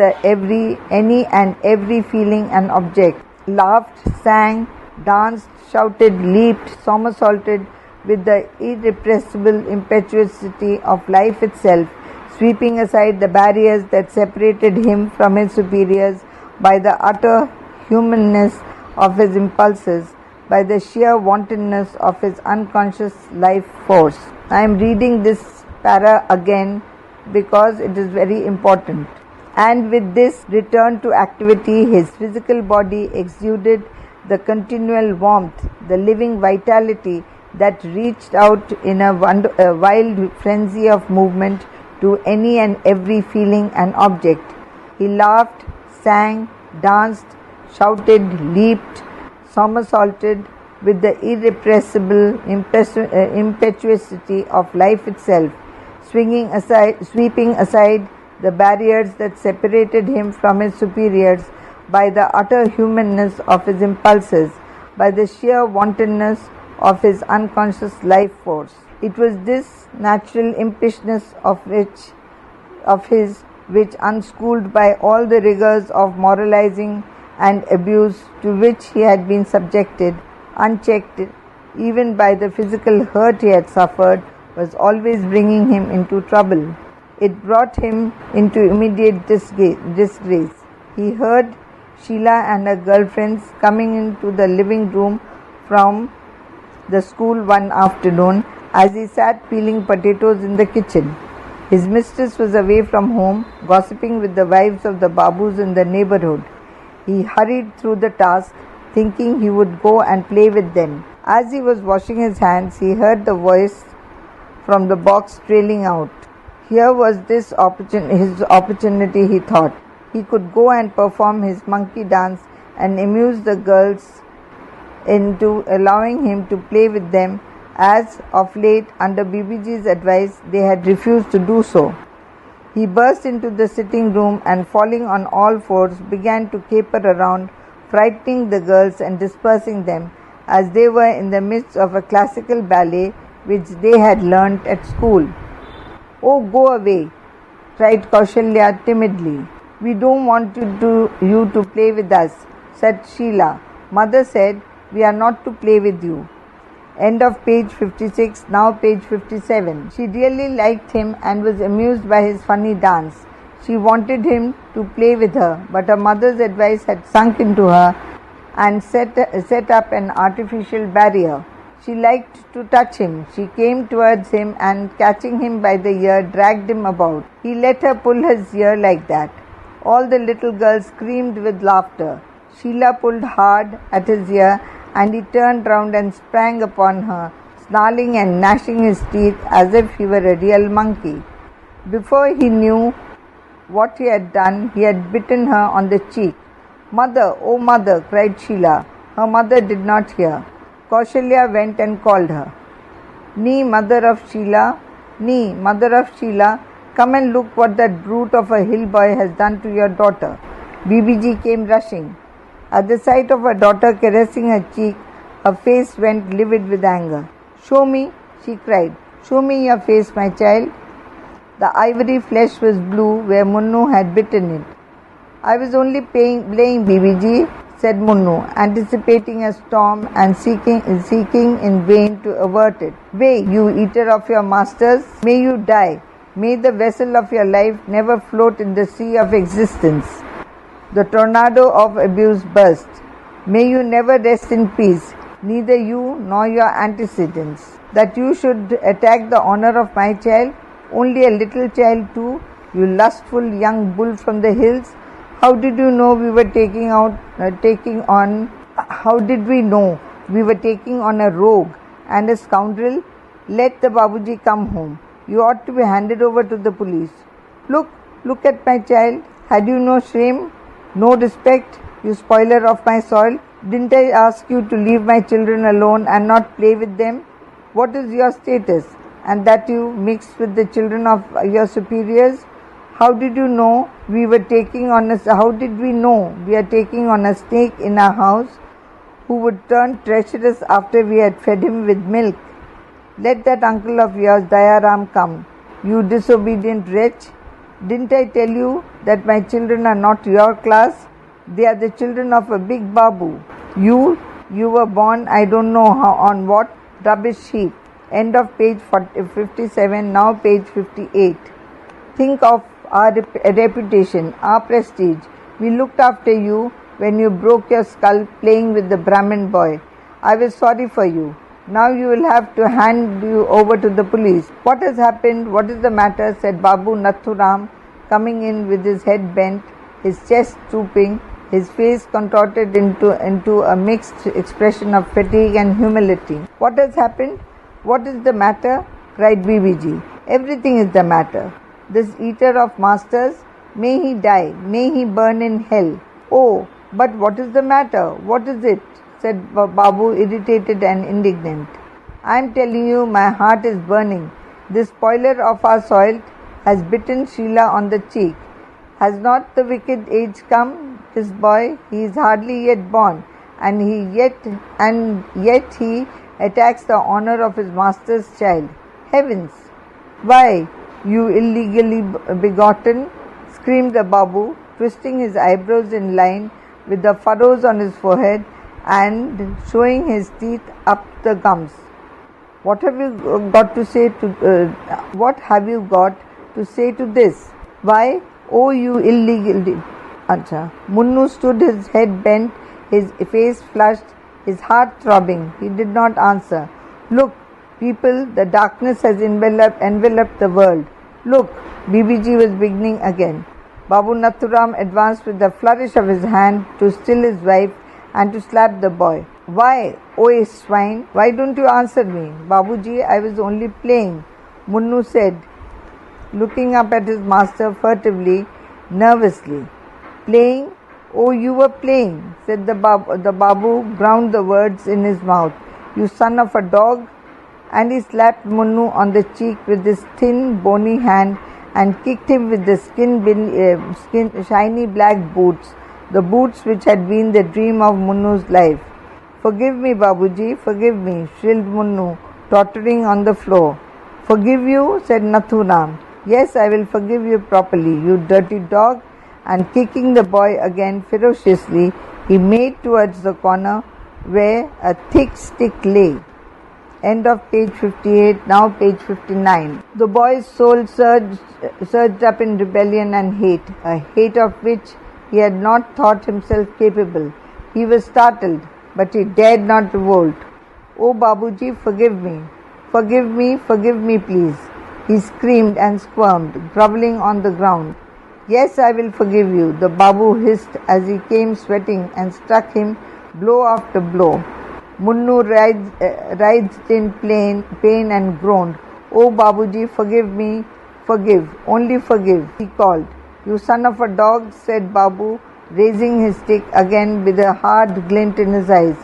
every feeling and object. Laughed, sang, danced, shouted, leaped, somersaulted with the irrepressible impetuosity of life itself, sweeping aside the barriers that separated him from his superiors by the utter humanness of his impulses, by the sheer wantonness of his unconscious life force. I am reading this para again because it is very important. And with this return to activity, his physical body exuded the continual warmth, the living vitality that reached out in a wild frenzy of movement to any and every feeling and object. He laughed, sang, danced, shouted, leaped, somersaulted with the irrepressible impetuosity of life itself, sweeping aside the barriers that separated him from his superiors by the utter humanness of his impulses, by the sheer wantonness of his unconscious life force. It was this natural impishness of his which, unschooled by all the rigors of moralizing and abuse to which he had been subjected, unchecked even by the physical hurt he had suffered, was always bringing him into trouble. It brought him into immediate disgrace. He heard Sheila and her girlfriends coming into the living room from the school one afternoon as he sat peeling potatoes in the kitchen. His mistress was away from home, gossiping with the wives of the Babus in the neighborhood. He hurried through the task, thinking he would go and play with them. As he was washing his hands, he heard the voice from the box trailing out. Here was his opportunity, he thought. He could go and perform his monkey dance and amuse the girls into allowing him to play with them, as of late, under BBG's advice, they had refused to do so. He burst into the sitting room and, falling on all fours, began to caper around, frightening the girls and dispersing them, as they were in the midst of a classical ballet which they had learnt at school. "Oh, go away," cried Kaushalya timidly. "We don't want you to play with us," said Sheila. "Mother said we are not to play with you." End of page 56, now page 57. She really liked him and was amused by his funny dance. She wanted him to play with her, but her mother's advice had sunk into her and set up an artificial barrier. She liked to touch him. She came towards him and, catching him by the ear, dragged him about. He let her pull his ear like that. All the little girls screamed with laughter. Sheila pulled hard at his ear, and he turned round and sprang upon her, snarling and gnashing his teeth as if he were a real monkey. Before he knew what he had done, he had bitten her on the cheek. "Mother, oh mother," cried Sheila. Her mother did not hear. Kaushalya went and called her. "Nee, mother of Sheila, Nee, mother of Sheila, come and look what that brute of a hill boy has done to your daughter." BBG came rushing. At the sight of her daughter caressing her cheek, her face went livid with anger. "Show me," she cried. "Show me your face, my child." The ivory flesh was blue where Munnu had bitten it. "I was only playing, BBG," said Munnu, anticipating a storm and seeking in vain to avert it. "Way, you eater of your masters, may you die. May the vessel of your life never float in the sea of existence." The tornado of abuse burst. "May you never rest in peace, neither you nor your antecedents. That you should attack the honor of my child, only a little child too, you lustful young bull from the hills. How did you know we were taking on a rogue and a scoundrel? Let the Babuji come home. You ought to be handed over to the police. Look at my child. Had you no shame? No respect, you spoiler of my soil? Didn't I ask you to leave my children alone and not play with them? What is your status? And that you mix with the children of your superiors? How did you know we are taking on a snake in our house who would turn treacherous after we had fed him with milk? Let that uncle of yours, Dayaram, come. You disobedient wretch. Didn't I tell you that my children are not your class? They are the children of a big Babu. You were born I don't know how, on what rubbish heap. End of page 57, now page 58. Think of our reputation, our prestige. We looked after you when you broke your skull playing with the Brahmin boy. I was sorry for you. Now you will have to hand you over to the police. What has happened? What is the matter? Said Babu Nathuram, coming in with his head bent, his chest stooping, his face contorted into a mixed expression of fatigue and humility. What has happened? What is the matter? Cried BBG. Everything is the matter. This eater of masters, may he die, may he burn in hell. Oh, but what is the matter? What is it? Said Babu, irritated and indignant. I am telling you, my heart is burning. This spoiler of our soil has bitten Sheila on the cheek. Has not the wicked age come? This boy, he is hardly yet born, and yet he attacks the honor of his master's child. Heavens! Why, you illegally begotten, screamed the Babu, twisting his eyebrows in line with the furrows on his forehead and showing his teeth up the gums. What have you got to say to this? Why, oh you illegal... Munnu stood, his head bent, his face flushed, his heart throbbing. He did not answer. Look, people, the darkness has enveloped the world. Look, BBG was beginning again. Babu Nathuram advanced with a flourish of his hand to still his wife and to slap the boy. Why, oh swine, why don't you answer me? Babuji, I was only playing, Munnu said, looking up at his master furtively, nervously. Playing? Oh, you were playing, said the Babu. The Babu ground the words in his mouth. You son of a dog. And he slapped Munnu on the cheek with his thin, bony hand and kicked him with the shiny black boots, the boots which had been the dream of Munnu's life. Forgive me, Babuji, forgive me, shrilled Munnu, tottering on the floor. Forgive you, said Nathuram. Yes, I will forgive you properly, you dirty dog. And kicking the boy again ferociously, he made towards the corner where a thick stick lay. End of page 58, now page 59. The boy's soul surged up in rebellion and hate, a hate of which he had not thought himself capable. He was startled, but he dared not revolt. Oh Babuji, forgive me, please. He screamed and squirmed, grovelling on the ground. Yes, I will forgive you, the Babu hissed as he came sweating and struck him blow after blow. Munnu writhed in pain and groaned. Oh Babuji, forgive me, only forgive, he called. You son of a dog, said Babu, raising his stick again with a hard glint in his eyes.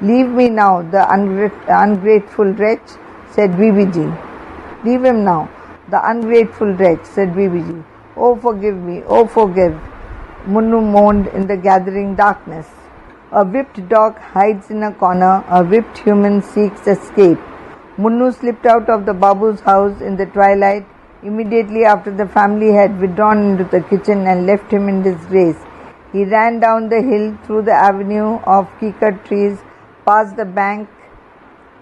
Leave me now, the ungrateful wretch, said BBG. Leave him now, the ungrateful wretch, said BBG. Oh forgive me, Munnu moaned in the gathering darkness. A whipped dog hides in a corner, a whipped human seeks escape. Munnu slipped out of the Babu's house in the twilight immediately after the family had withdrawn into the kitchen and left him in disgrace. He ran down the hill through the avenue of kikar trees, past the bank,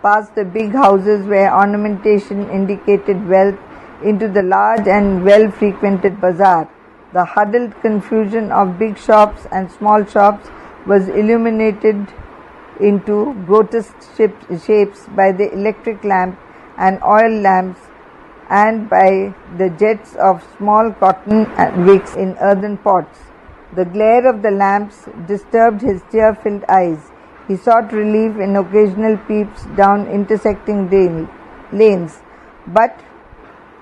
past the big houses where ornamentation indicated wealth, into the large and well-frequented bazaar. The huddled confusion of big shops and small shops was illuminated into grotesque shapes by the electric lamp and oil lamps and by the jets of small cotton wicks in earthen pots. The glare of the lamps disturbed his tear-filled eyes. He sought relief in occasional peeps down intersecting lanes, but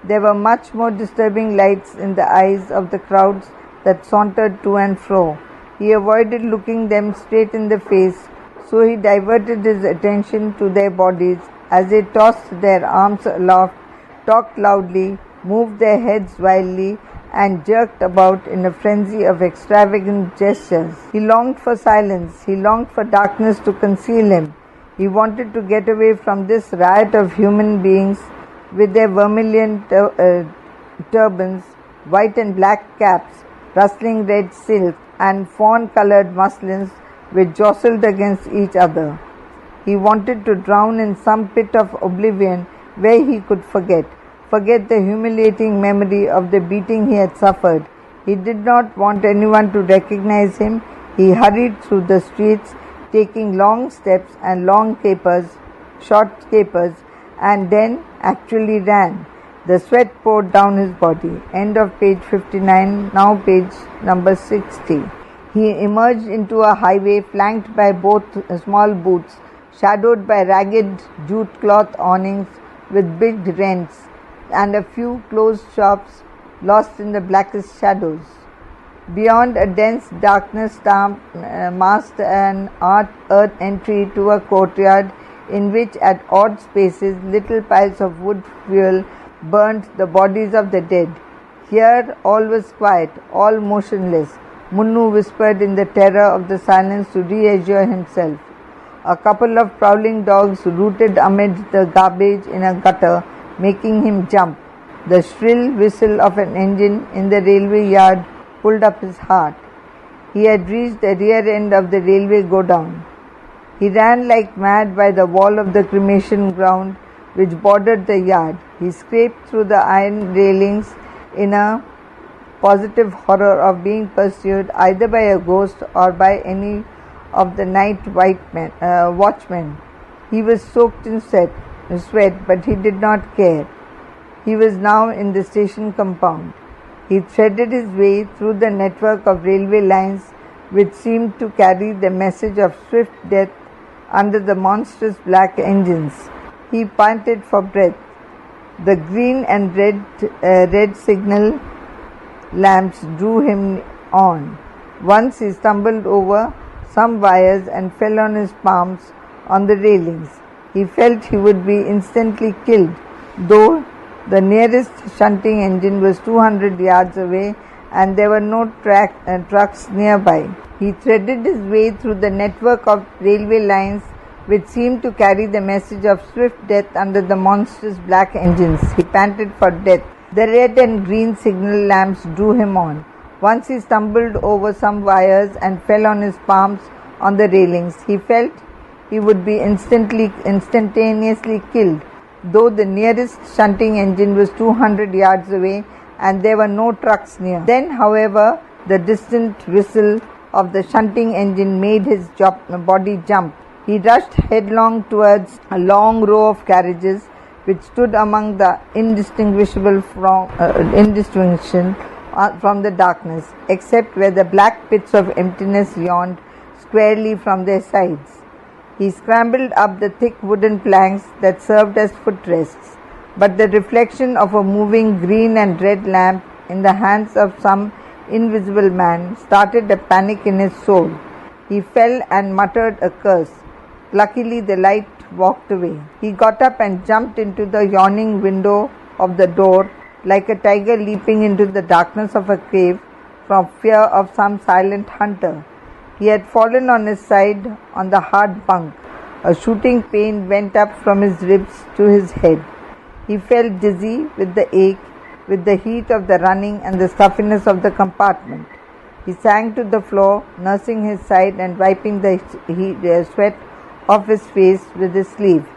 there were much more disturbing lights in the eyes of the crowds that sauntered to and fro. He avoided looking them straight in the face, so he diverted his attention to their bodies as they tossed their arms aloft, talked loudly, moved their heads wildly, and jerked about in a frenzy of extravagant gestures. He longed for silence, he longed for darkness to conceal him. He wanted to get away from this riot of human beings with their vermilion turbans, white and black caps, rustling red silk, and fawn-coloured muslins which jostled against each other. He wanted to drown in some pit of oblivion where he could forget the humiliating memory of the beating he had suffered. He did not want anyone to recognize him. He hurried through the streets, taking long steps and short capers, and then actually ran. The sweat poured down his body. End of page 59, now page number 60. He emerged into a highway flanked by both small booths, shadowed by ragged jute cloth awnings with big rents, and a few closed shops lost in the blackest shadows. Beyond, a dense darkness masked an earth entry to a courtyard in which at odd spaces little piles of wood fuel burnt the bodies of the dead. Here all was quiet, all motionless. Munnu whispered in the terror of the silence to reassure himself. A couple of prowling dogs rooted amid the garbage in a gutter, making him jump. The shrill whistle of an engine in the railway yard pulled up his heart. He had reached the rear end of the railway godown. He ran like mad by the wall of the cremation ground which bordered the yard. He scraped through the iron railings in a positive horror of being pursued either by a ghost or by any of the night watchmen. He was soaked in sweat, but he did not care. He was now in the station compound. He threaded his way through the network of railway lines which seemed to carry the message of swift death under the monstrous black engines. He panted for breath. The green and red signal lamps drew him on. Once he stumbled over some wires and fell on his palms on the railings. He felt he would be instantly killed, though the nearest shunting engine was 200 yards away and there were no trucks nearby. He threaded his way through the network of railway lines which seemed to carry the message of swift death under the monstrous black engines. He panted for death. The red and green signal lamps drew him on. Once he stumbled over some wires and fell on his palms on the railings. He felt he would be instantaneously killed, though the nearest shunting engine was 200 yards away and there were no trucks near. Then, however, the distant whistle of the shunting engine made his body jump. He rushed headlong towards a long row of carriages which stood among the indistinguishable from the darkness, except where the black pits of emptiness yawned squarely from their sides. He scrambled up the thick wooden planks that served as footrests, but the reflection of a moving green and red lamp in the hands of some invisible man started a panic in his soul. He fell and muttered a curse. Luckily, the light walked away. He got up and jumped into the yawning window of the door like a tiger leaping into the darkness of a cave from fear of some silent hunter. He had fallen on his side on the hard bunk. A shooting pain went up from his ribs to his head. He felt dizzy with the ache, with the heat of the running and the stuffiness of the compartment. He sank to the floor, nursing his side and wiping the sweat off his face with his sleeve.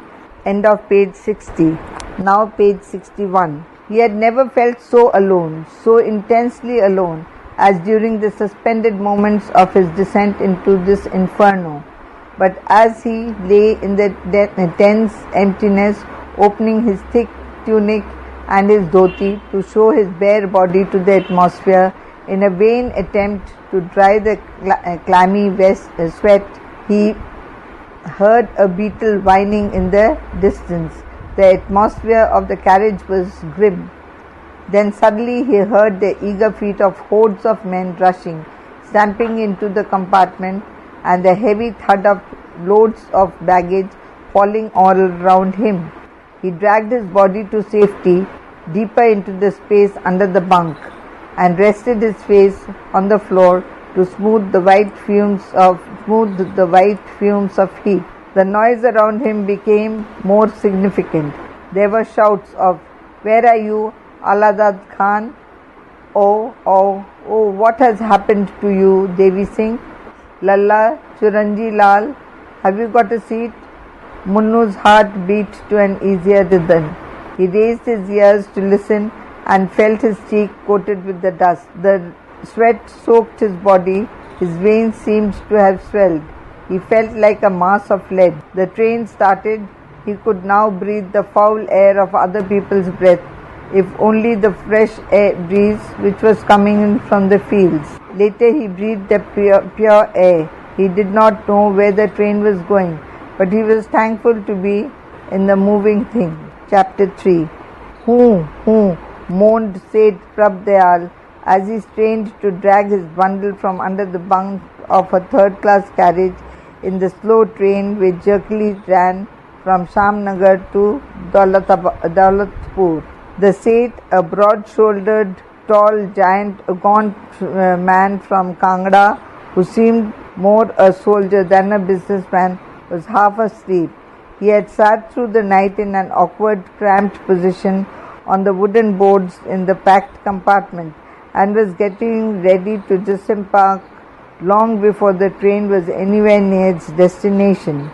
End of page 60. Now page 61. He had never felt so alone, so intensely alone, as during the suspended moments of his descent into this inferno. But as he lay in the tense emptiness, opening his thick tunic and his dhoti to show his bare body to the atmosphere in a vain attempt to dry the clammy sweat, he heard a beetle whining in the distance. The atmosphere of the carriage was grim. Then suddenly he heard the eager feet of hordes of men rushing, stamping into the compartment, and the heavy thud of loads of baggage falling all around him. He dragged his body to safety, deeper into the space under the bunk, and rested his face on the floor to smooth the white fumes of heat. The noise around him became more significant. There were shouts of, "Where are you, Aladad Khan? Oh, what has happened to you, Devi Singh? Lalla, Churanji Lal, have you got a seat?" Munnu's heart beat to an easier rhythm. He raised his ears to listen and felt his cheek coated with the dust. The sweat soaked his body. His veins seemed to have swelled. He felt like a mass of lead. The train started. He could now breathe the foul air of other people's breath, if only the fresh breeze which was coming in from the fields. Later he breathed the pure air. He did not know where the train was going, but he was thankful to be in the moving thing. Chapter 3. Hoo, moaned Seth Prabdayal as he strained to drag his bundle from under the bunk of a third-class carriage in the slow train which jerkily ran from Shamnagar to Daulatpur. The Seth, a broad-shouldered, tall, gaunt man from Kangra, who seemed more a soldier than a businessman, was half asleep. He had sat through the night in an awkward, cramped position on the wooden boards in the packed compartment and was getting ready to disembark long before the train was anywhere near its destination.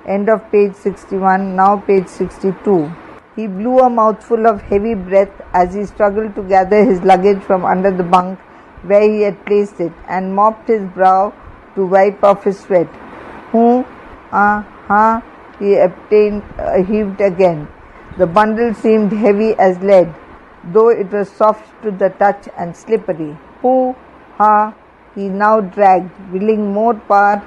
End of page 61, now page 62. He blew a mouthful of heavy breath as he struggled to gather his luggage from under the bunk where he had placed it and mopped his brow to wipe off his sweat. He heaved again. The bundle seemed heavy as lead, though it was soft to the touch and slippery. Hoo ha! He now dragged, willing more power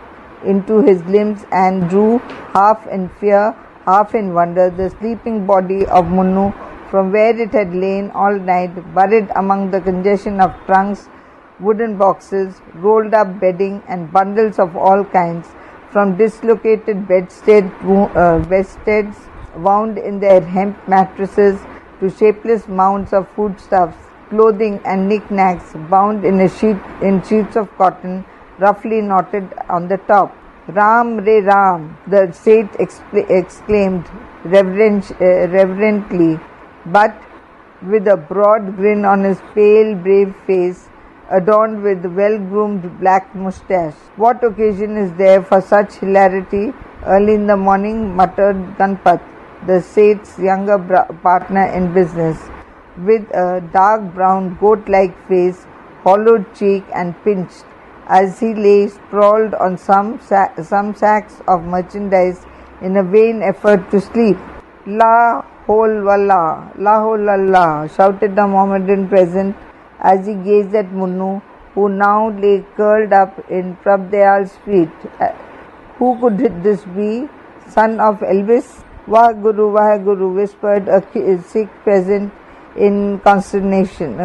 into his limbs, and drew, half in fear, half in wonder, the sleeping body of Munnu from where it had lain all night, buried among the congestion of trunks, wooden boxes, rolled up bedding, and bundles of all kinds, from dislocated bedsteads wound in their hemp mattresses to shapeless mounds of foodstuffs, clothing, and knickknacks bound in sheets of cotton, roughly knotted on the top. Ram Re Ram, the Seth exclaimed reverently, but with a broad grin on his pale, brave face, adorned with well-groomed black moustache. What occasion is there for such hilarity early in the morning? Muttered Ganpat, the Seth's younger partner in business, with a dark brown goat-like face, hollowed cheek, and pinched, as he lay sprawled on some sacks of merchandise in a vain effort to sleep. La hol wallah, la hol Allah, shouted the Mohammedan present as he gazed at Munnu, who now lay curled up in Prabdayal's feet. Who could this be? Son of Elvis? Wahguru, whispered a Sikh peasant in consternation.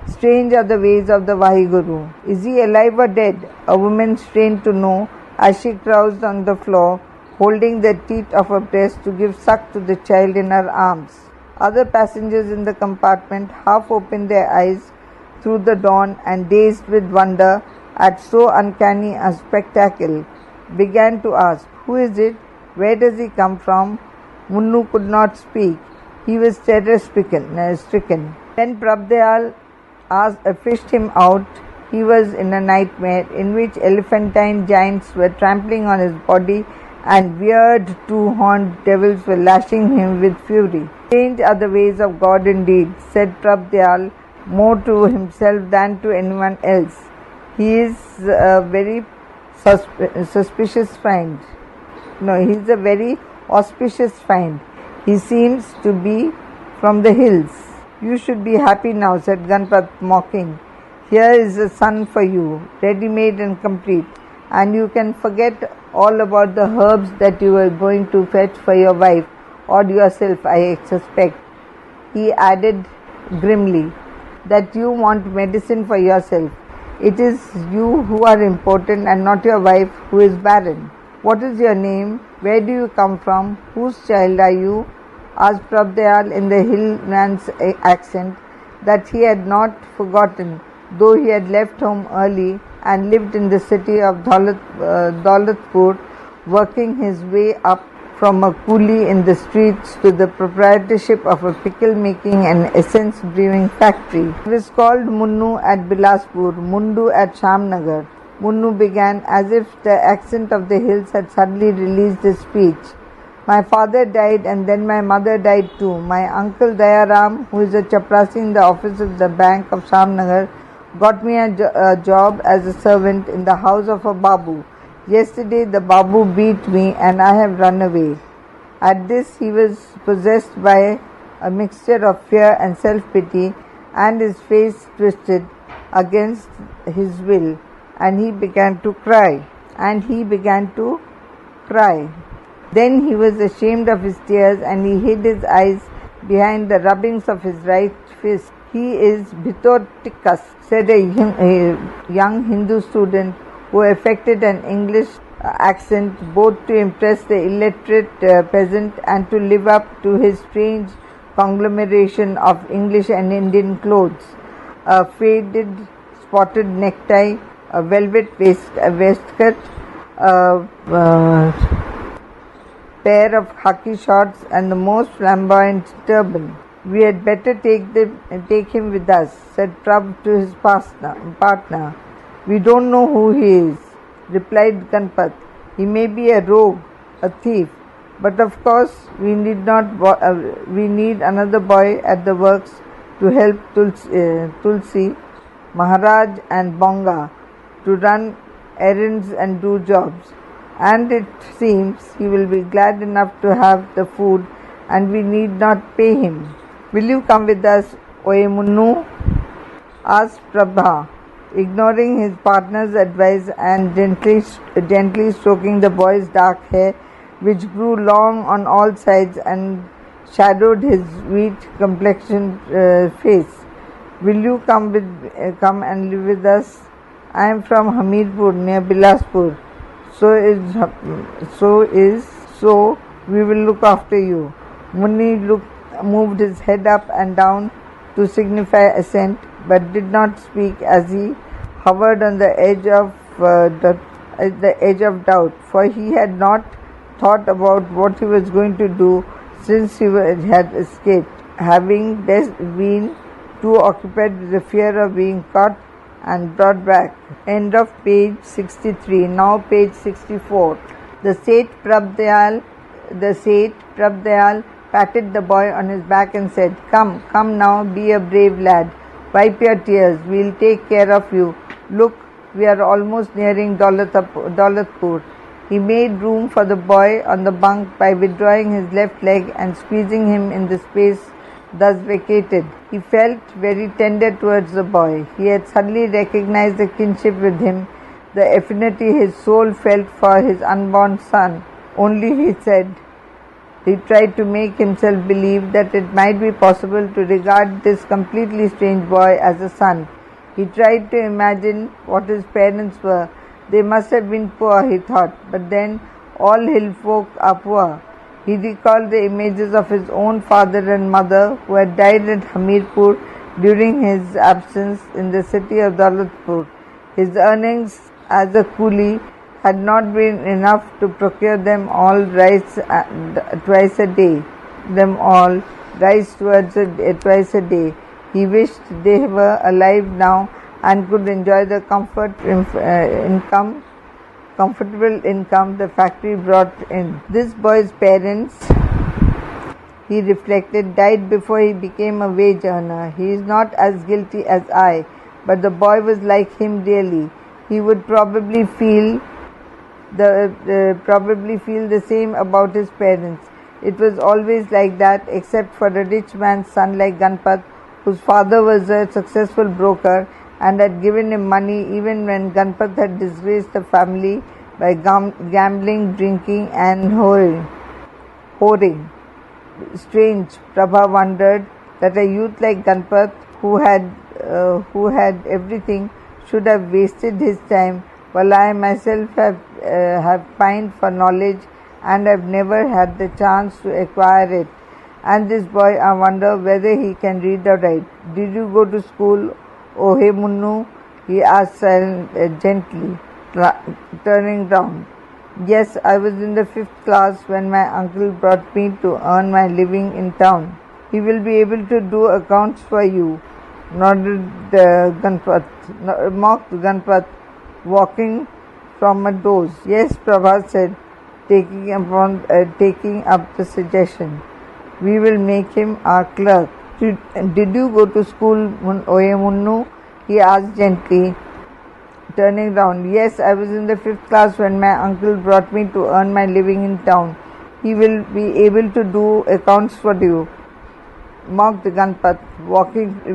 Strange are the ways of the Vaheguru. Is he alive or dead? A woman strained to know as she crouched on the floor, holding the teat of her breast to give suck to the child in her arms. Other passengers in the compartment half opened their eyes through the dawn and, dazed with wonder at so uncanny a spectacle, began to ask, "Who is it? Where does he come from?" Munnu could not speak. He was terror-stricken. Then Prabdayal fished him out. He was in a nightmare in which elephantine giants were trampling on his body and weird two-horned devils were lashing him with fury. Strange are the ways of God indeed, said Prabdayal, more to himself than to anyone else. He is a very suspicious find. No, he is a very auspicious find. He seems to be from the hills. You should be happy now, said Ganpat, mocking. Here is a son for you, ready-made and complete, and you can forget all about the herbs that you were going to fetch for your wife or yourself, I suspect. He added grimly, that you want medicine for yourself. It is you who are important and not your wife who is barren. What is your name? Where do you come from? Whose child are you? Asked Prabdayal in the hillman's accent that he had not forgotten, though he had left home early and lived in the city of Daulatpur, working his way up from a coolie in the streets to the proprietorship of a pickle-making and essence-brewing factory. He was called Munnu at Bilaspur, Mundu at Shamnagar. Munnu began as if the accent of the hills had suddenly released his speech. My father died and then my mother died too. My uncle Dayaram, who is a chaprasi in the office of the bank of Shamnagar, got me a job as a servant in the house of a Babu. Yesterday the Babu beat me and I have run away. At this he was possessed by a mixture of fear and self-pity, and his face twisted against his will, and he began to cry. Then he was ashamed of his tears and he hid his eyes behind the rubbings of his right fist. He is Bhitortikas, said a young Hindu student who affected an English accent both to impress the illiterate peasant and to live up to his strange conglomeration of English and Indian clothes. A faded spotted necktie, a velvet waistcoat, a pair of khaki shorts and the most flamboyant turban. We had better take him with us, said Prab to his partner. We don't know who he is, replied Ganpat. He may be a rogue, a thief, but of course we need another boy at the works to help Tulsi, Maharaj and Bonga to run errands and do jobs. and it seems he will be glad enough to have the food and we need not pay him. Will you come with us, Oemunnu? Asked Prabha, ignoring his partner's advice and gently stroking the boy's dark hair, which grew long on all sides and shadowed his wheat complexioned face. Will you come and live with us? I am from Hamirpur near Bilaspur. So we will look after you. Munni moved his head up and down to signify assent, but did not speak as he hovered on the edge of doubt, for he had not thought about what he was going to do since he had escaped, having been too occupied with the fear of being caught and brought back. End of page 63. Now page 64. The Seth Prabdayal patted the boy on his back and said, Come now, be a brave lad. Wipe your tears. We'll take care of you. Look, we are almost nearing Daulatpur. He made room for the boy on the bunk by withdrawing his left leg and squeezing him in the space thus vacated. He felt very tender towards the boy. He had suddenly recognized the kinship with him, the affinity his soul felt for his unborn son. Only, he said, he tried to make himself believe that it might be possible to regard this completely strange boy as a son. He tried to imagine what his parents were. They must have been poor, he thought, but then all hill folk are poor. He recalled the images of his own father and mother who had died at Hamirpur during his absence in the city of Daulatpur. His earnings as a coolie had not been enough to procure them all rice twice a day. Twice a day. He wished they were alive now and could enjoy the comfortable income the factory brought in. This boy's parents, he reflected, died before he became a wage earner. He is not as guilty as I, but the boy was like him really. He would probably feel the same about his parents. It was always like that, except for a rich man's son like Ganpat, whose father was a successful broker and had given him money even when Ganpat had disgraced the family by gambling, drinking and whoring. Strange, Prabha wondered, that a youth like Ganpat, who had everything, should have wasted his time, while I myself have pined for knowledge and have never had the chance to acquire it. And this boy, I wonder whether he can read or write. Did you go to school, Oemunnu? He asked gently, turning round. Yes, I was in the 5th class when my uncle brought me to earn my living in town. He will be able to do accounts for you, nodded mocked Ganpat, walking from a doze. Yes, Prabha said, taking up the suggestion. We will make him our clerk. Did you go to school, Oemunnu? He asked gently, turning round. Yes, I was in the 5th class when my uncle brought me to earn my living in town. He will be able to do accounts for you, mocked Ganpat,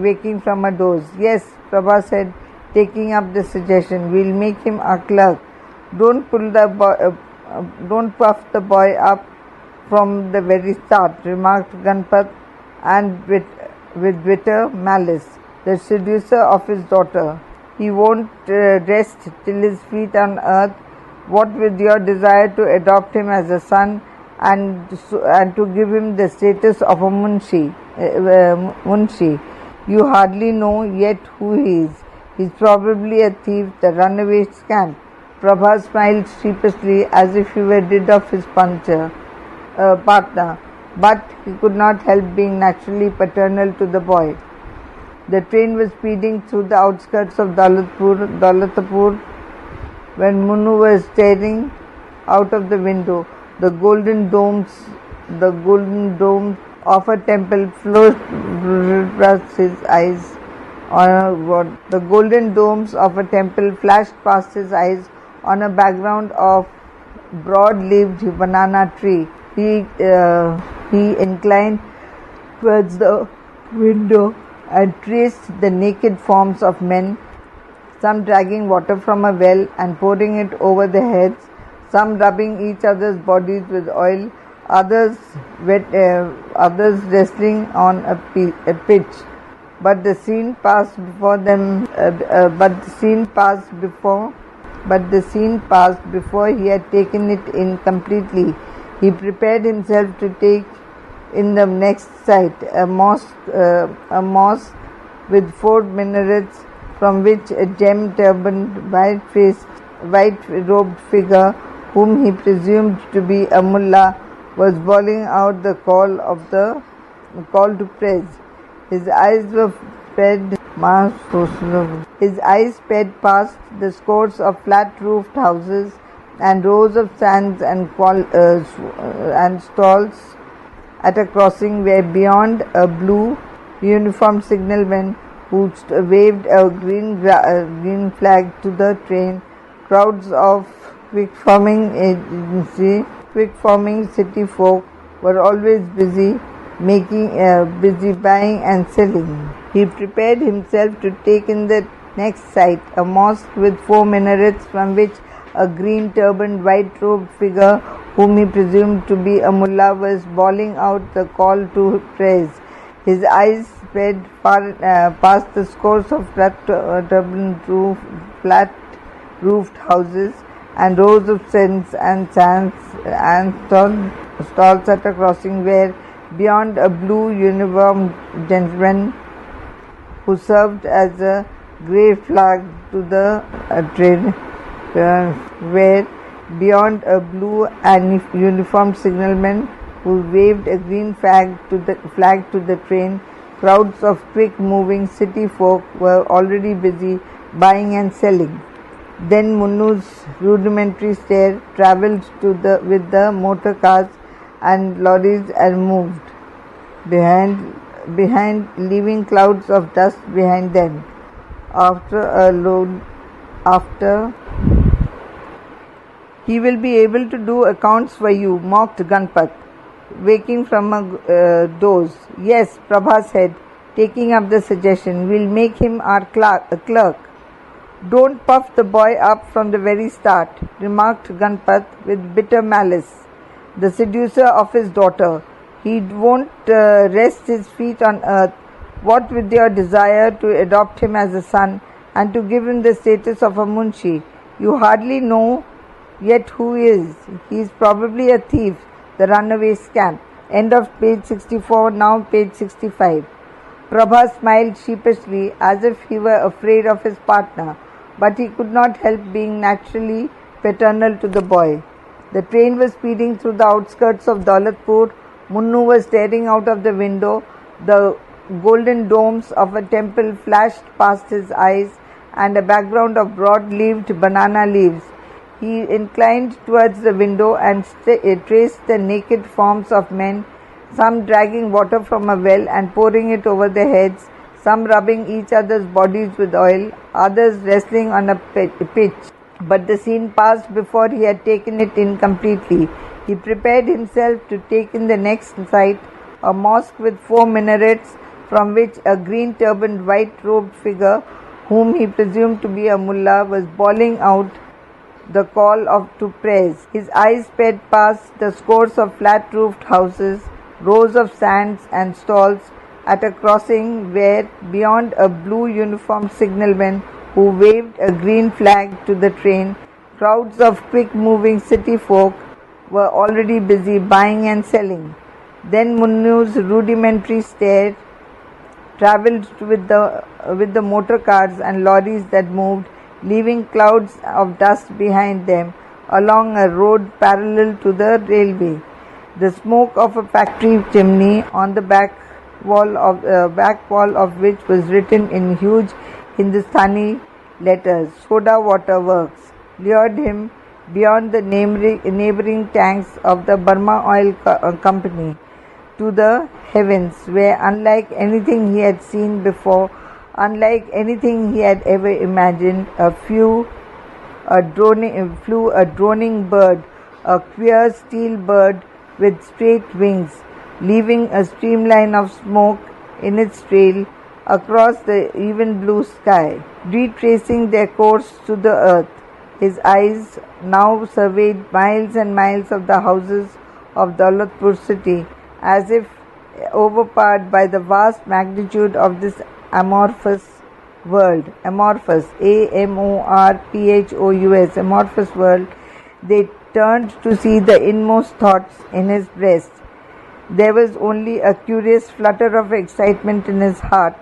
waking from a doze. Yes, Prabha said, taking up the suggestion. We'll make him our clerk. Don't puff the boy up from the very start, remarked Ganpat, and with bitter malice, the seducer of his daughter. He won't rest till his feet on earth. What with your desire to adopt him as a son and to give him the status of a munshi, you hardly know yet who he is. He's probably a thief, the runaway scamp. Prabha smiled sheepishly as if he were rid of his partner, but he could not help being naturally paternal to the boy. The train was speeding through the outskirts of Daulatpur when Munnu was staring out of the window. The golden domes of a temple flashed past his eyes. The golden domes of a temple flashed past his eyes on a background of broad-leaved banana tree. He inclined towards the window and traced the naked forms of men, some dragging water from a well and pouring it over their heads, some rubbing each other's bodies with oil, others wrestling on a pitch. But the scene passed before them. But the scene passed before he had taken it in completely. He prepared himself to take in the next sight, a mosque with 4 minarets, from which a gem-turbaned, white-robed figure, whom he presumed to be a mullah, was bawling out the call to praise. His eyes sped past the scores of flat-roofed houses and rows of stands and stalls at a crossing where, beyond, a blue uniformed signalman who waved a green flag to the train. Crowds of quick-forming city folk were always busy buying and selling. He prepared himself to take in the next sight, a mosque with 4 minarets, from which a green-turbaned, white-robed figure, whom he presumed to be a mullah, was bawling out the call to praise. His eyes sped past the scores of flat-roofed houses and rows of stands and stalls at a crossing where, beyond, a blue uniformed gentleman who served as a grey flag to the train, where, beyond, a blue and uniformed signalman who waved a green flag to the train. Crowds of quick-moving city folk were already busy buying and selling. Then Munnu's rudimentary stair travelled with the motor cars and lorries and moved behind, leaving clouds of dust behind them. He will be able to do accounts for you, mocked Ganpat, waking from a doze. Yes, Prabha said, taking up the suggestion, we'll make him our clerk. Don't puff the boy up from the very start, remarked Ganpat with bitter malice, the seducer of his daughter. He won't rest his feet on earth. What with your desire to adopt him as a son and to give him the status of a munshi, you hardly know yet who he is. He is probably a thief, the runaway scamp. End of page 64, now page 65. Prabha smiled sheepishly as if he were afraid of his partner, but he could not help being naturally paternal to the boy. The train was speeding through the outskirts of Daulatpur. Munnu was staring out of the window. The golden domes of a temple flashed past his eyes, and a background of broad-leaved banana leaves. He inclined towards the window and traced the naked forms of men, some dragging water from a well and pouring it over their heads, some rubbing each other's bodies with oil, others wrestling on a pitch. But the scene passed before he had taken it in completely. He prepared himself to take in the next sight, a mosque with 4 minarets, from which a green-turbaned, white-robed figure, whom he presumed to be a mullah, was bawling out the call to praise. His eyes sped past the scores of flat-roofed houses, rows of stands and stalls at a crossing where, beyond, a blue uniformed signalman who waved a green flag to the train. Crowds of quick-moving city folk were already busy buying and selling. Then Munnu's rudimentary stair travelled with the motor cars and lorries that moved, leaving clouds of dust behind them along a road parallel to the railway. The smoke of a factory chimney on the back wall of which was written in huge Hindustani letters, "Soda Water Works," lured him beyond the neighboring tanks of the Burma Oil Company to the heavens, where, unlike anything he had seen before, unlike anything he had ever imagined, flew a droning bird a queer steel bird with straight wings, leaving a streamline of smoke in its trail across the even blue sky, retracing their course to the earth. His eyes now surveyed miles and miles of the houses of Daulatpur city, as if overpowered by the vast magnitude of this amorphous world. Amorphous, amorphous, amorphous world. They turned to see the inmost thoughts in his breast. There was only a curious flutter of excitement in his heart,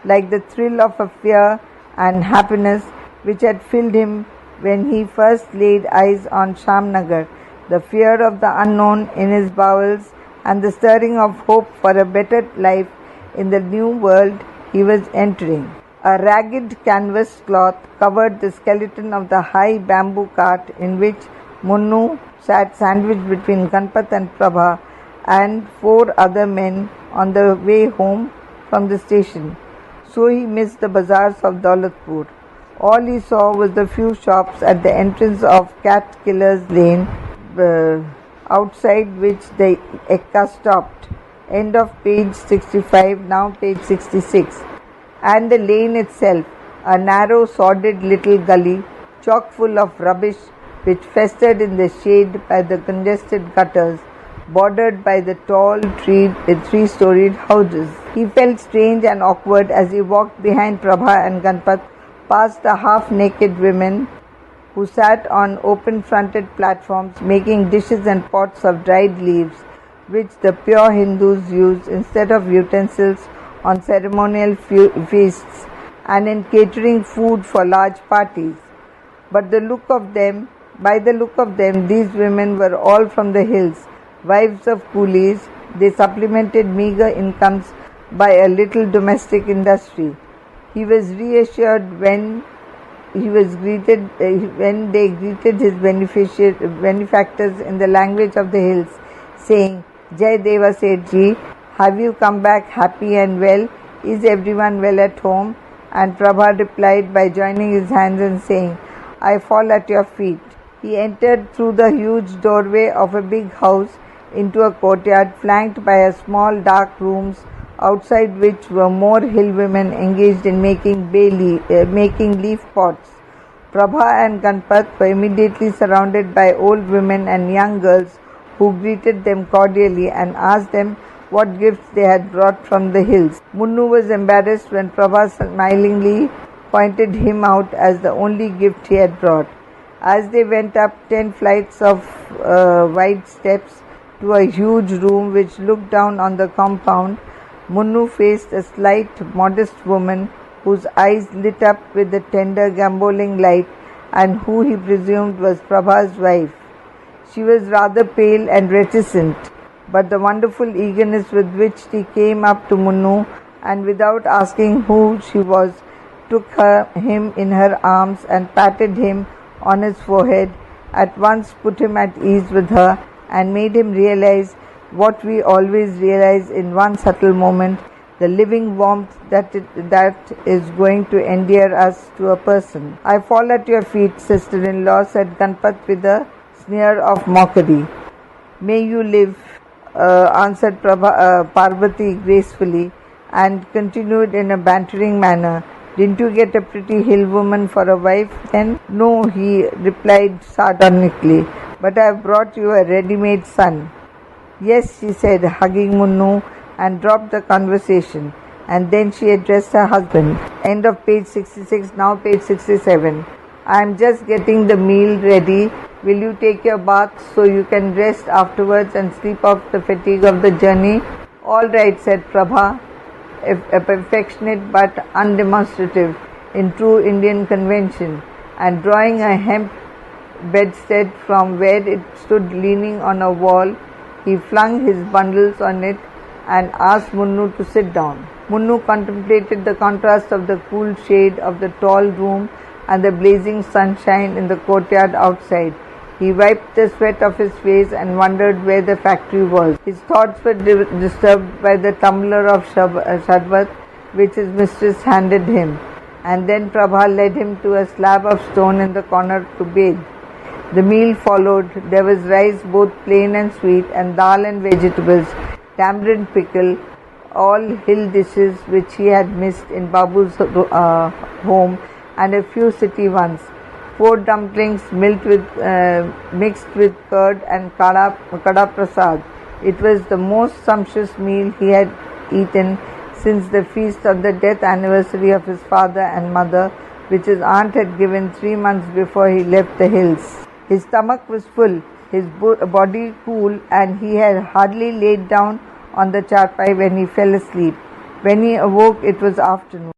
like the thrill of a fear and happiness which had filled him when he first laid eyes on Shamnagar, the fear of the unknown in his bowels and the stirring of hope for a better life in the new world he was entering. A ragged canvas cloth covered the skeleton of the high bamboo cart in which Munnu sat sandwiched between Ganpat and Prabha and 4 other men on the way home from the station. So he missed the bazaars of Daulatpur. All he saw was the few shops at the entrance of Cat Killer's Lane, outside which the Ekka stopped. End of page 65, now page 66. And the lane itself, a narrow, sordid little gully, chock full of rubbish which festered in the shade by the congested gutters, bordered by the tall three-storied houses. He felt strange and awkward as he walked behind Prabha and Ganpat, past the half-naked women who sat on open-fronted platforms making dishes and pots of dried leaves, which the pure Hindus use instead of utensils on ceremonial feasts and in catering food for large parties. By the look of them, these women were all from the hills, wives of coolies. They supplemented meager incomes by a little domestic industry. He was reassured when they greeted his benefactors in the language of the hills, saying, "Jai Deva Sethji, have you come back happy and well? Is everyone well at home?" And Prabha replied by joining his hands and saying, "I fall at your feet." He entered through the huge doorway of a big house into a courtyard flanked by a small dark rooms, outside which were more hill women engaged in making leaf pots. Prabha and Ganpat were immediately surrounded by old women and young girls who greeted them cordially and asked them what gifts they had brought from the hills. Munnu was embarrassed when Prabha smilingly pointed him out as the only gift he had brought. As they went up 10 flights of wide steps to a huge room which looked down on the compound, Munnu faced a slight, modest woman whose eyes lit up with a tender, gambolling light and who he presumed was Prabha's wife. She was rather pale and reticent, but the wonderful eagerness with which she came up to Munnu and without asking who she was, took him in her arms and patted him on his forehead, at once put him at ease with her and made him realize what we always realize in one subtle moment, the living warmth that is going to endear us to a person. "I fall at your feet, sister-in-law," said Ganpat with a sneer of mockery. "May you live," answered Parvati gracefully, and continued in a bantering manner, "Didn't you get a pretty hill woman for a wife then?" "No," he replied sardonically, "but I have brought you a ready-made son." "Yes," she said, hugging Munnu, and dropped the conversation. And then she addressed her husband. End of page 66, now page 67. "I am just getting the meal ready. Will you take your bath so you can rest afterwards and sleep off the fatigue of the journey?" "All right," said Prabha, affectionate but undemonstrative in true Indian convention, and drawing a hemp bedstead from where it stood leaning on a wall, he flung his bundles on it and asked Munnu to sit down. Munnu contemplated the contrast of the cool shade of the tall room and the blazing sunshine in the courtyard outside. He wiped the sweat off his face and wondered where the factory was. His thoughts were disturbed by the tumbler of sharbat which his mistress handed him, and then Prabha led him to a slab of stone in the corner to bathe. The meal followed. There was rice, both plain and sweet, and dal and vegetables, tamarind pickle, all hill dishes which he had missed in Babu's home, and a few city ones. 4 dumplings mixed with curd and kada prasad. It was the most sumptuous meal he had eaten since the feast on the death anniversary of his father and mother, which his aunt had given 3 months before he left the hills. His stomach was full, his body cool, and he had hardly laid down on the charpai when he fell asleep. When he awoke, it was afternoon.